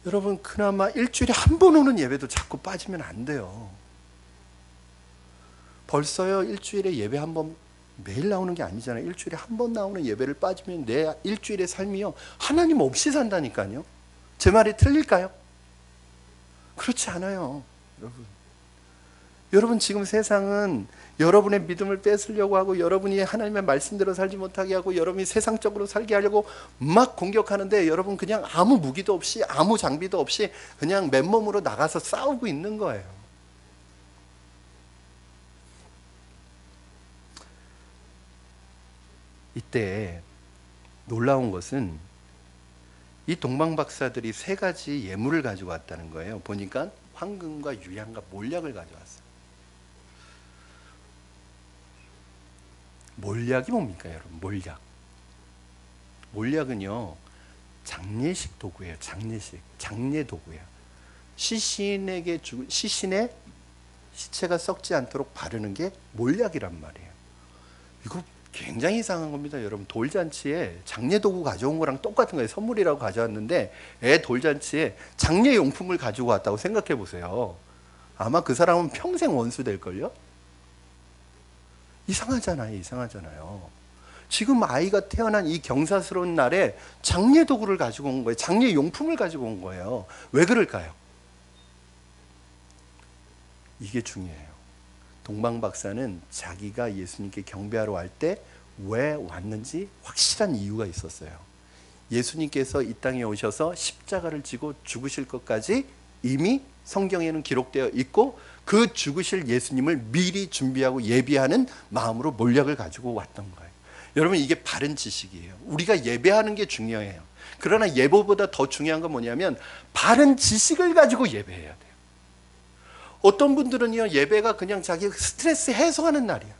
여러분 그나마 일주일에 한 번 오는 예배도 자꾸 빠지면 안 돼요. 벌써요 일주일에 예배 한 번 매일 나오는 게 아니잖아요. 일주일에 한 번 나오는 예배를 빠지면 내 일주일의 삶이요 하나님 없이 산다니까요. 제 말이 틀릴까요? 그렇지 않아요. 여러분 지금 세상은 여러분의 믿음을 뺏으려고 하고 여러분이 하나님의 말씀대로 살지 못하게 하고 여러분이 세상적으로 살게 하려고 막 공격하는데 여러분 그냥 아무 무기도 없이 아무 장비도 없이 그냥 맨몸으로 나가서 싸우고 있는 거예요. 이때 놀라운 것은 이 동방 박사들이 세 가지 예물을 가지고 왔다는 거예요. 보니까 황금과 유향과 몰약을 가져왔어요. 몰약이 뭡니까 여러분? 몰약은요 장례식 도구예요. 장례 도구예요. 시신의 시체가 썩지 않도록 바르는 게 몰약이란 말이에요. 이거 굉장히 이상한 겁니다. 여러분 돌잔치에 장례 도구 가져온 거랑 똑같은 거예요. 선물이라고 가져왔는데 애 돌잔치에 장례 용품을 가지고 왔다고 생각해 보세요. 아마 그 사람은 평생 원수 될걸요? 이상하잖아요. 지금 아이가 태어난 이 경사스러운 날에 장례 도구를 가지고 온 거예요. 장례 용품을 가지고 온 거예요. 왜 그럴까요? 이게 중요해요. 동방 박사는 자기가 예수님께 경배하러 갈 때 왜 왔는지 확실한 이유가 있었어요. 예수님께서 이 땅에 오셔서 십자가를 지고 죽으실 것까지 이미 성경에는 기록되어 있고 그 죽으실 예수님을 미리 준비하고 예비하는 마음으로 몰약을 가지고 왔던 거예요. 여러분 이게 바른 지식이에요. 우리가 예배하는 게 중요해요. 그러나 예배보다 더 중요한 건 뭐냐면 바른 지식을 가지고 예배해야 돼요. 어떤 분들은요 예배가 그냥 자기 스트레스 해소하는 날이야.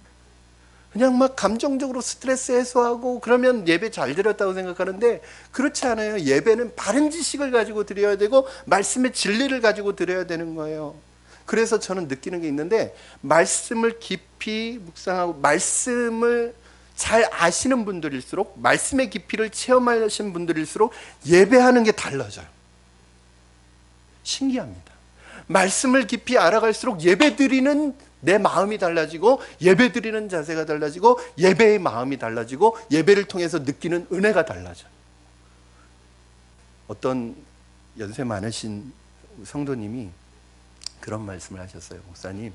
그냥 막 감정적으로 스트레스 해소하고 그러면 예배 잘 드렸다고 생각하는데 그렇지 않아요. 예배는 바른 지식을 가지고 드려야 되고 말씀의 진리를 가지고 드려야 되는 거예요. 그래서 저는 느끼는 게 있는데 말씀을 깊이 묵상하고 말씀을 잘 아시는 분들일수록 말씀의 깊이를 체험하신 분들일수록 예배하는 게 달라져요. 신기합니다. 말씀을 깊이 알아갈수록 예배드리는 내 마음이 달라지고 예배드리는 자세가 달라지고 예배의 마음이 달라지고 예배를 통해서 느끼는 은혜가 달라져요. 어떤 연세 많으신 성도님이 그런 말씀을 하셨어요. 목사님,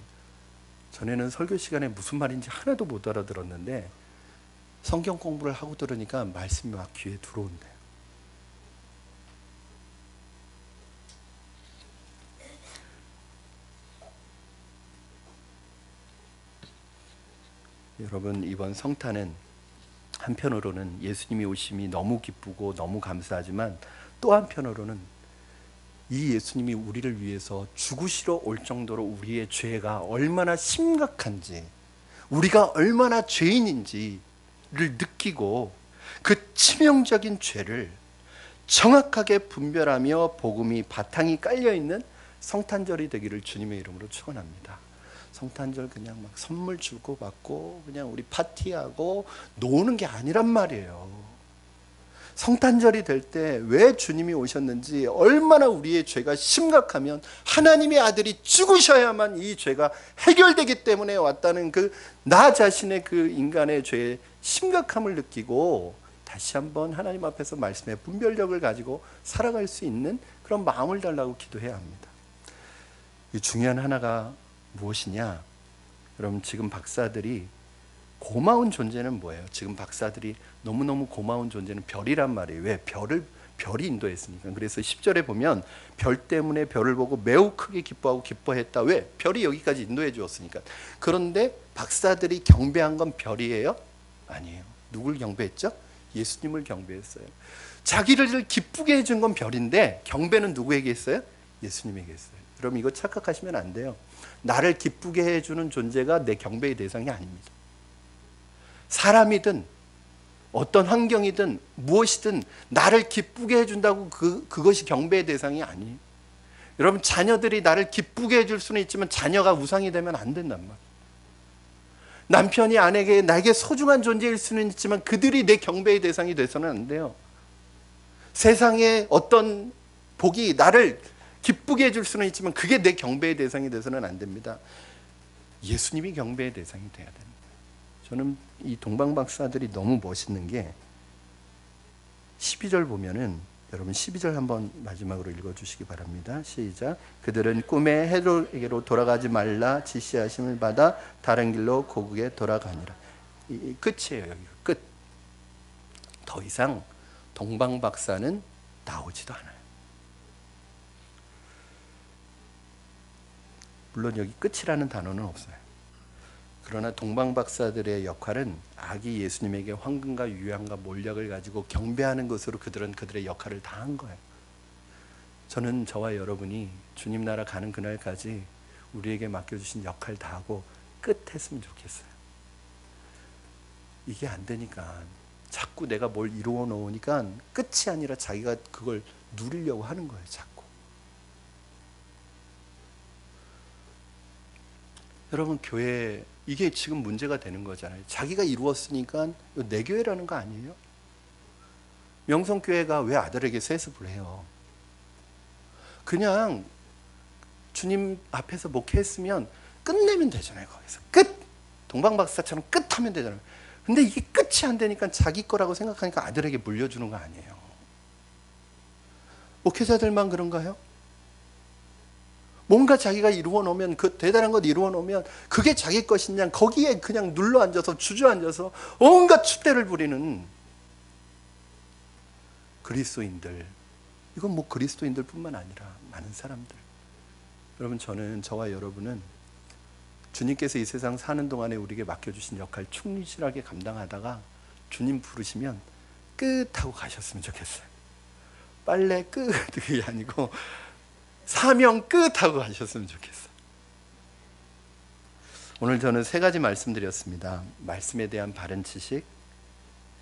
전에는 설교 시간에 무슨 말인지 하나도 못 알아들었는데 성경 공부를 하고 들으니까 말씀이 막 귀에 들어온대요. 여러분 이번 성탄은 한편으로는 예수님이 오심이 너무 기쁘고 너무 감사하지만 또 한편으로는 이 예수님이 우리를 위해서 죽으시러 올 정도로 우리의 죄가 얼마나 심각한지 우리가 얼마나 죄인인지를 느끼고 그 치명적인 죄를 정확하게 분별하며 복음이 바탕이 깔려있는 성탄절이 되기를 주님의 이름으로 축원합니다. 성탄절 그냥 막 선물 주고 받고 그냥 우리 파티하고 노는 게 아니란 말이에요. 성탄절이 될 때 왜 주님이 오셨는지 얼마나 우리의 죄가 심각하면 하나님의 아들이 죽으셔야만 이 죄가 해결되기 때문에 왔다는 그 나 자신의 그 인간의 죄의 심각함을 느끼고 다시 한번 하나님 앞에서 말씀의 분별력을 가지고 살아갈 수 있는 그런 마음을 달라고 기도해야 합니다. 이 중요한 하나가 무엇이냐? 여러분 지금 박사들이 고마운 존재는 뭐예요? 지금 박사들이 너무너무 고마운 존재는 별이란 말이에요. 왜? 별이 인도했으니까. 그래서 10절에 보면 별 때문에 별을 보고 매우 크게 기뻐하고 기뻐했다. 왜? 별이 여기까지 인도해 주었으니까. 그런데 박사들이 경배한 건 별이에요? 아니에요. 누굴 경배했죠? 예수님을 경배했어요. 자기를 기쁘게 해준 건 별인데 경배는 누구에게 했어요? 예수님에게 했어요. 여러분 이거 착각하시면 안 돼요. 나를 기쁘게 해주는 존재가 내 경배의 대상이 아닙니다. 사람이든 어떤 환경이든 무엇이든 나를 기쁘게 해준다고 그것이 경배의 대상이 아니에요. 여러분 자녀들이 나를 기쁘게 해줄 수는 있지만 자녀가 우상이 되면 안 된단 말이에요. 남편이 아내에게 나에게 소중한 존재일 수는 있지만 그들이 내 경배의 대상이 돼서는 안 돼요. 세상의 어떤 복이 나를 기쁘게 해줄 수는 있지만 그게 내 경배의 대상이 돼서는 안 됩니다. 예수님이 경배의 대상이 돼야 됩니다. 저는 이 동방박사들이 너무 멋있는 게 12절 보면은 여러분 12절 한번 마지막으로 읽어주시기 바랍니다. 시작. 그들은 꿈에 헤롯에게로 돌아가지 말라 지시하심을 받아 다른 길로 고국에 돌아가니라. 이 끝이에요. 여기가 끝. 더 이상 동방박사는 나오지도 않아요. 물론 여기 끝이라는 단어는 없어요. 그러나 동방박사들의 역할은 아기 예수님에게 황금과 유향과 몰약을 가지고 경배하는 것으로 그들은 그들의 역할을 다 한 거예요. 저는 저와 여러분이 주님 나라 가는 그날까지 우리에게 맡겨주신 역할 다 하고 끝했으면 좋겠어요. 이게 안 되니까 자꾸 내가 뭘 이루어 놓으니까 끝이 아니라 자기가 그걸 누리려고 하는 거예요. 자꾸. 여러분 교회 이게 지금 문제가 되는 거잖아요. 자기가 이루었으니까 내 교회라는 거 아니에요? 명성교회가 왜 아들에게 세습을 해요? 그냥 주님 앞에서 목회했으면 끝내면 되잖아요. 거기서 끝! 동방박사처럼 끝하면 되잖아요. 근데 이게 끝이 안 되니까 자기 거라고 생각하니까 아들에게 물려주는 거 아니에요. 목회자들만 그런가요? 뭔가 자기가 이루어 놓으면 그 대단한 것 이루어 놓으면 그게 자기 것이냐 거기에 그냥 눌러 앉아서 주저앉아서 온갖 춥대를 부리는 그리스도인들. 이건 뭐 그리스도인들 뿐만 아니라 많은 사람들. 여러분 저는 저와 여러분은 주님께서 이 세상 사는 동안에 우리에게 맡겨주신 역할 충실하게 감당하다가 주님 부르시면 끝하고 가셨으면 좋겠어요. 빨래 끝 그게 아니고 사명 끝하고 가셨으면 좋겠어요. 오늘 저는 3가지 말씀드렸습니다. 말씀에 대한 바른 지식,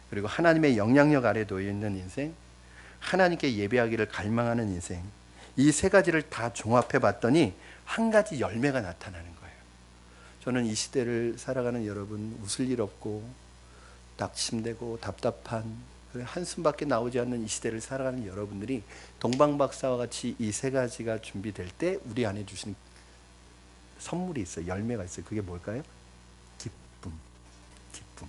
그리고 하나님의 영향력 아래 놓여 있는 인생, 하나님께 예배하기를 갈망하는 인생. 이 3가지를 다 종합해 봤더니 한 가지 열매가 나타나는 거예요. 저는 이 시대를 살아가는 여러분, 웃을 일 없고 낙심되고 답답한 한숨밖에 나오지 않는 이 시대를 살아가는 여러분들이 동방박사와 같이 이 3가지가 준비될 때 우리 안에 주신 선물이 있어요. 열매가 있어요. 그게 뭘까요? 기쁨. 기쁨.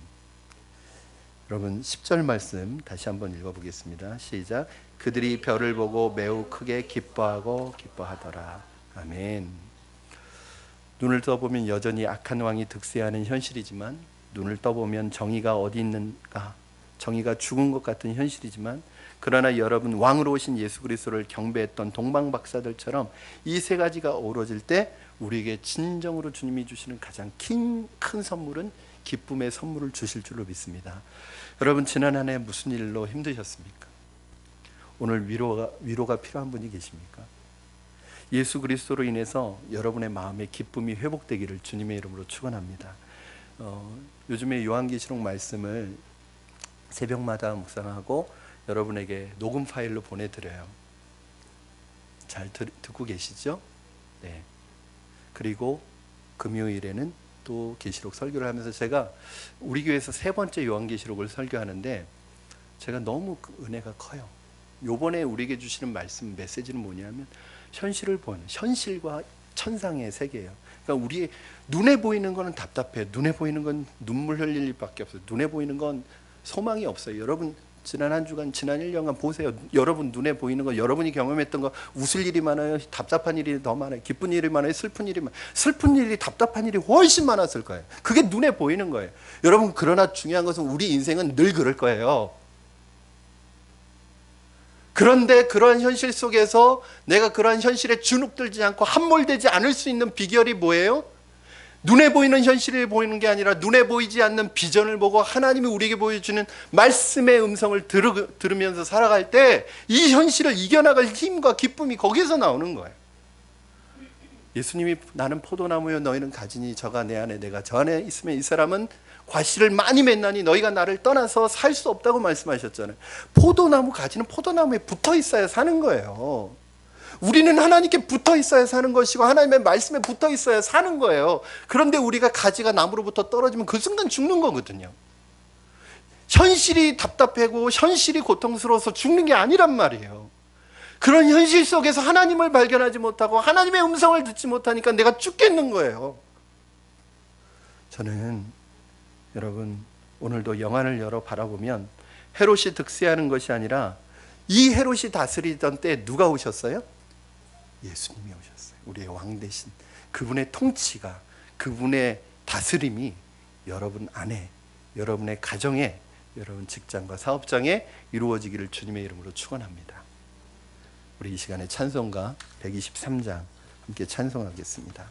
여러분 10절 말씀 다시 한번 읽어보겠습니다. 시작. 그들이 별을 보고 매우 크게 기뻐하고 기뻐하더라. 아멘. 눈을 떠보면 여전히 악한 왕이 득세하는 현실이지만, 눈을 떠보면 정의가 어디 있는가, 정의가 죽은 것 같은 현실이지만, 그러나 여러분 왕으로 오신 예수 그리스도를 경배했던 동방박사들처럼 이 3가지가 어우러질 때 우리에게 진정으로 주님이 주시는 가장 큰 선물은 기쁨의 선물을 주실 줄로 믿습니다. 여러분 지난 한 해 무슨 일로 힘드셨습니까? 오늘 위로가 필요한 분이 계십니까? 예수 그리스도로 인해서 여러분의 마음의 기쁨이 회복되기를 주님의 이름으로 축원합니다. 요즘에 요한계시록 말씀을 새벽마다 묵상하고 여러분에게 녹음 파일로 보내드려요. 잘 듣고 계시죠? 네. 그리고 금요일에는 또 계시록 설교를 하면서 제가 우리 교회에서 3번째 요한계시록을 설교하는데 제가 너무 은혜가 커요. 요번에 우리에게 주시는 말씀 메시지는 뭐냐면 현실을 보는, 현실과 천상의 세계예요. 그러니까 우리의 눈에 보이는 거는 답답해요. 눈에 보이는 건 눈물 흘릴 일밖에 없어요. 눈에 보이는 건 소망이 없어요. 여러분 지난 한 주간, 지난 1년간 보세요. 여러분 눈에 보이는 거, 여러분이 경험했던 거, 웃을 일이 많아요? 답답한 일이 더 많아요? 기쁜 일이 많아요? 슬픈 일이 많아요? 슬픈 일이, 답답한 일이 훨씬 많았을 거예요. 그게 눈에 보이는 거예요. 여러분 그러나 중요한 것은 우리 인생은 늘 그럴 거예요. 그런데 그러한 현실 속에서 내가 그러한 현실에 주눅들지 않고 함몰되지 않을 수 있는 비결이 뭐예요? 눈에 보이는 현실을 보이는 게 아니라 눈에 보이지 않는 비전을 보고 하나님이 우리에게 보여주는 말씀의 음성을 들으면서 살아갈 때 이 현실을 이겨나갈 힘과 기쁨이 거기서 나오는 거예요. 예수님이 나는 포도나무여 너희는 가지니 저가 내 안에 내가 저 안에 있으면 이 사람은 과실을 많이 맺나니 너희가 나를 떠나서 살 수 없다고 말씀하셨잖아요. 포도나무 가지는 포도나무에 붙어 있어야 사는 거예요. 우리는 하나님께 붙어 있어야 사는 것이고 하나님의 말씀에 붙어 있어야 사는 거예요. 그런데 우리가 가지가 나무로부터 떨어지면 그 순간 죽는 거거든요. 현실이 답답하고 현실이 고통스러워서 죽는 게 아니란 말이에요. 그런 현실 속에서 하나님을 발견하지 못하고 하나님의 음성을 듣지 못하니까 내가 죽겠는 거예요. 저는 여러분 오늘도 영안을 열어 바라보면 헤롯이 득세하는 것이 아니라 이 헤롯이 다스리던 때 누가 오셨어요? 예수님이 오셨어요. 우리의 왕 대신 그분의 통치가, 그분의 다스림이 여러분 안에, 여러분의 가정에, 여러분 직장과 사업장에 이루어지기를 주님의 이름으로 축원합니다. 우리 이 시간에 찬송가 123장 함께 찬송하겠습니다.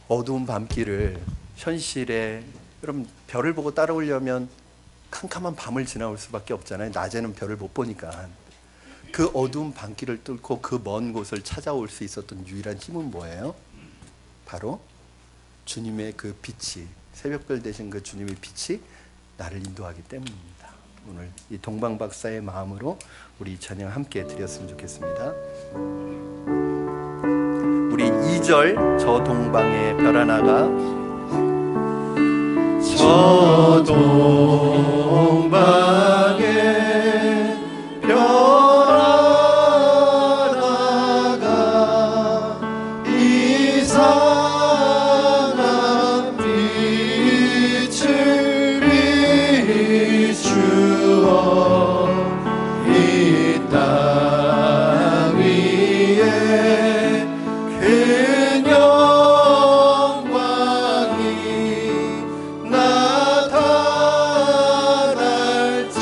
어두운 밤길을 현실에, 여러분 별을 보고 따라오려면 캄캄한 밤을 지나올 수밖에 없잖아요. 낮에는 별을 못 보니까. 그 어두운 밤길을 뚫고 그 먼 곳을 찾아올 수 있었던 유일한 힘은 뭐예요? 바로 주님의 그 빛이, 새벽별 되신 그 주님의 빛이 나를 인도하기 때문입니다. 오늘 이 동방박사의 마음으로 우리 이 찬양 함께 드렸으면 좋겠습니다. 우리 2절 저 동방의 별 하나가, 저 동방의 별 하나가 이상한 빛을 비추어 이 땅 위에 큰 영광이 나타날지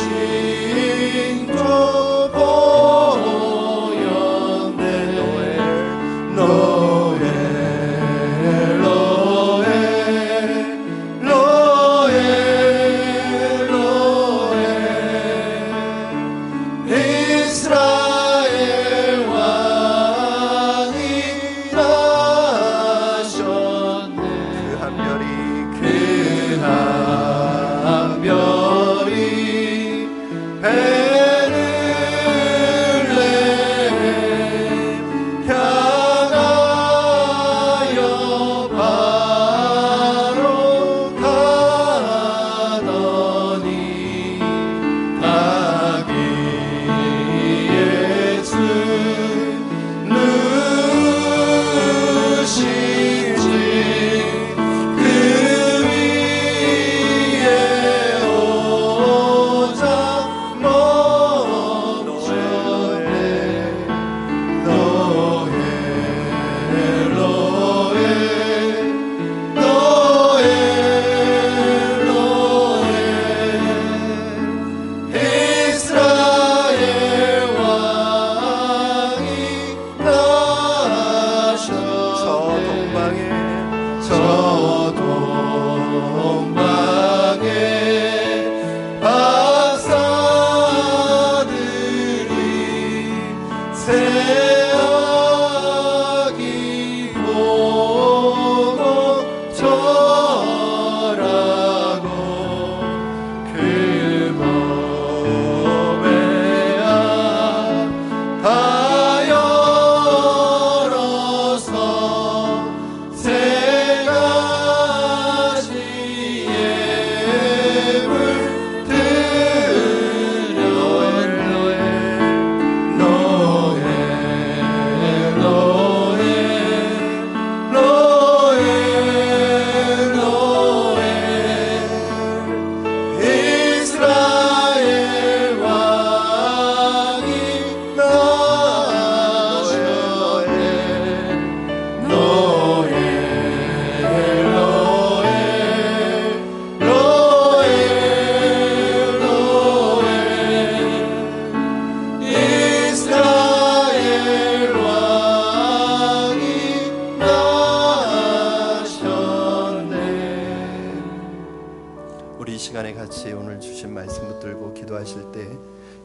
시간에 같이 오늘 주신 말씀 붙들고 기도하실 때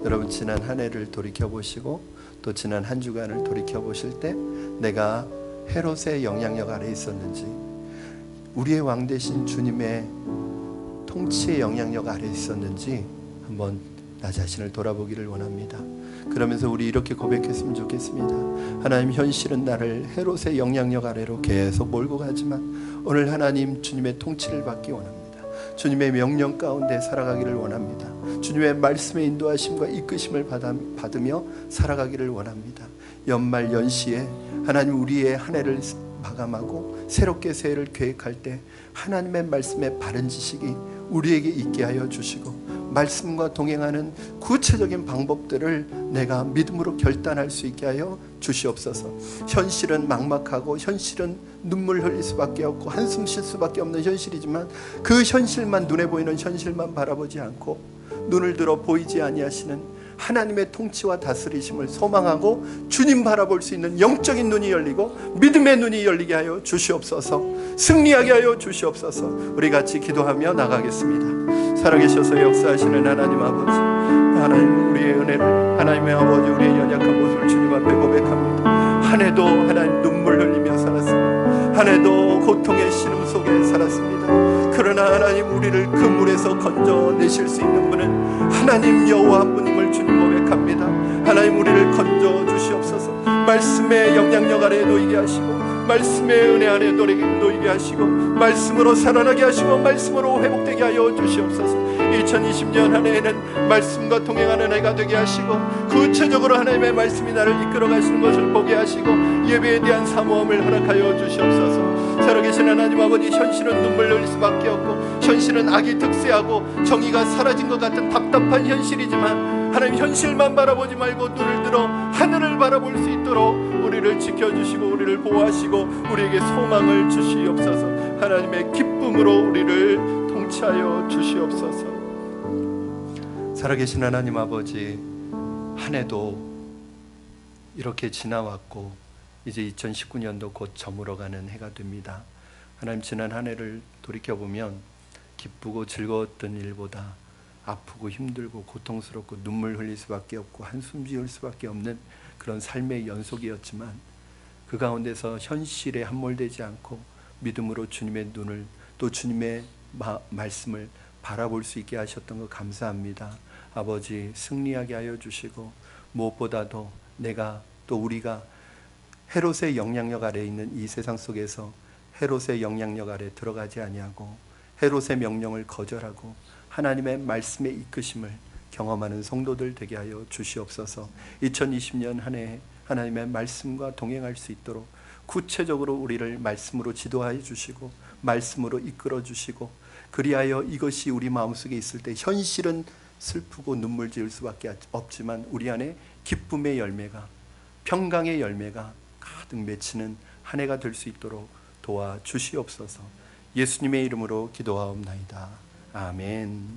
여러분 지난 한 해를 돌이켜보시고 또 지난 한 주간을 돌이켜보실 때 내가 헤롯의 영향력 아래에 있었는지 우리의 왕 되신 주님의 통치의 영향력 아래에 있었는지 한번 나 자신을 돌아보기를 원합니다. 그러면서 우리 이렇게 고백했으면 좋겠습니다. 하나님, 현실은 나를 헤롯의 영향력 아래로 계속 몰고 가지만 오늘 하나님 주님의 통치를 받기 원합니다. 주님의 명령 가운데 살아가기를 원합니다. 주님의 말씀의 인도하심과 이끄심을 받으며 살아가기를 원합니다. 연말 연시에 하나님 우리의 한 해를 마감하고 새롭게 새해를 계획할 때 하나님의 말씀의 바른 지식이 우리에게 있게 하여 주시고 말씀과 동행하는 구체적인 방법들을 내가 믿음으로 결단할 수 있게 하여 주시옵소서. 현실은 막막하고 현실은 눈물 흘릴 수밖에 없고 한숨 쉴 수밖에 없는 현실이지만 그 현실만, 눈에 보이는 현실만 바라보지 않고 눈을 들어 보이지 아니하시는 하나님의 통치와 다스리심을 소망하고 주님 바라볼 수 있는 영적인 눈이 열리고 믿음의 눈이 열리게 하여 주시옵소서. 승리하게 하여 주시옵소서. 우리 같이 기도하며 나가겠습니다. 살아계셔서 역사하시는 하나님 아버지, 하나님 우리의 은혜를, 하나님의 아버지 우리의 연약한 모습을 주님 앞에 고백합니다. 한 해도 하나님 눈물 흘리며 살았습니다. 한 해도 고통의 신음 속에 살았습니다. 그러나 하나님 우리를 그 물에서 건져내실 수 있는 분은 하나님 여호와 한 분임을 주님 고백합니다. 하나님 우리를 건져 주시옵소서. 말씀의 영향력 아래에 놓이게 하시고 말씀의 은혜 안에 놓이게 하시고 말씀으로 살아나게 하시고 말씀으로 회복되게 하여 주시옵소서. 2020년 한 해에는 말씀과 동행하는 해가 되게 하시고 구체적으로 하나님의 말씀이 나를 이끌어 가시는 것을 보게 하시고 예배에 대한 사모함을 허락하여 주시옵소서. 살아계신 하나님 아버지, 현실은 눈물 흘릴 수밖에 없고 현실은 악이 득세하고 정의가 사라진 것 같은 답답한 현실이지만 하나님 현실만 바라보지 말고 눈을 들어 하늘을 바라볼 수 있도록 우리를 지켜주시고 우리를 보호하시고 우리에게 소망을 주시옵소서. 하나님의 기쁨으로 우리를 통치하여 주시옵소서. 살아계신 하나님 아버지, 한 해도 이렇게 지나왔고 이제 2019년도 곧 저물어가는 해가 됩니다. 하나님, 지난 한 해를 돌이켜보면 기쁘고 즐거웠던 일보다 아프고 힘들고 고통스럽고 눈물 흘릴 수밖에 없고 한숨 지을 수밖에 없는 그런 삶의 연속이었지만 그 가운데서 현실에 함몰되지 않고 믿음으로 주님의 눈을 또 주님의 말씀을 바라볼 수 있게 하셨던 것 감사합니다. 아버지, 승리하게 하여 주시고 무엇보다도 내가 또 우리가 헤롯의 영향력 아래에 있는 이 세상 속에서 헤롯의 영향력 아래 들어가지 아니하고 헤롯의 명령을 거절하고 하나님의 말씀의 이끄심을 경험하는 성도들 되게 하여 주시옵소서. 2020년 한 해 하나님의 말씀과 동행할 수 있도록 구체적으로 우리를 말씀으로 지도하여 주시고 말씀으로 이끌어 주시고 그리하여 이것이 우리 마음속에 있을 때 현실은 슬프고 눈물 지을 수밖에 없지만 우리 안에 기쁨의 열매가, 평강의 열매가 가득 맺히는 한 해가 될 수 있도록 도와주시옵소서. 예수님의 이름으로 기도하옵나이다. 아멘.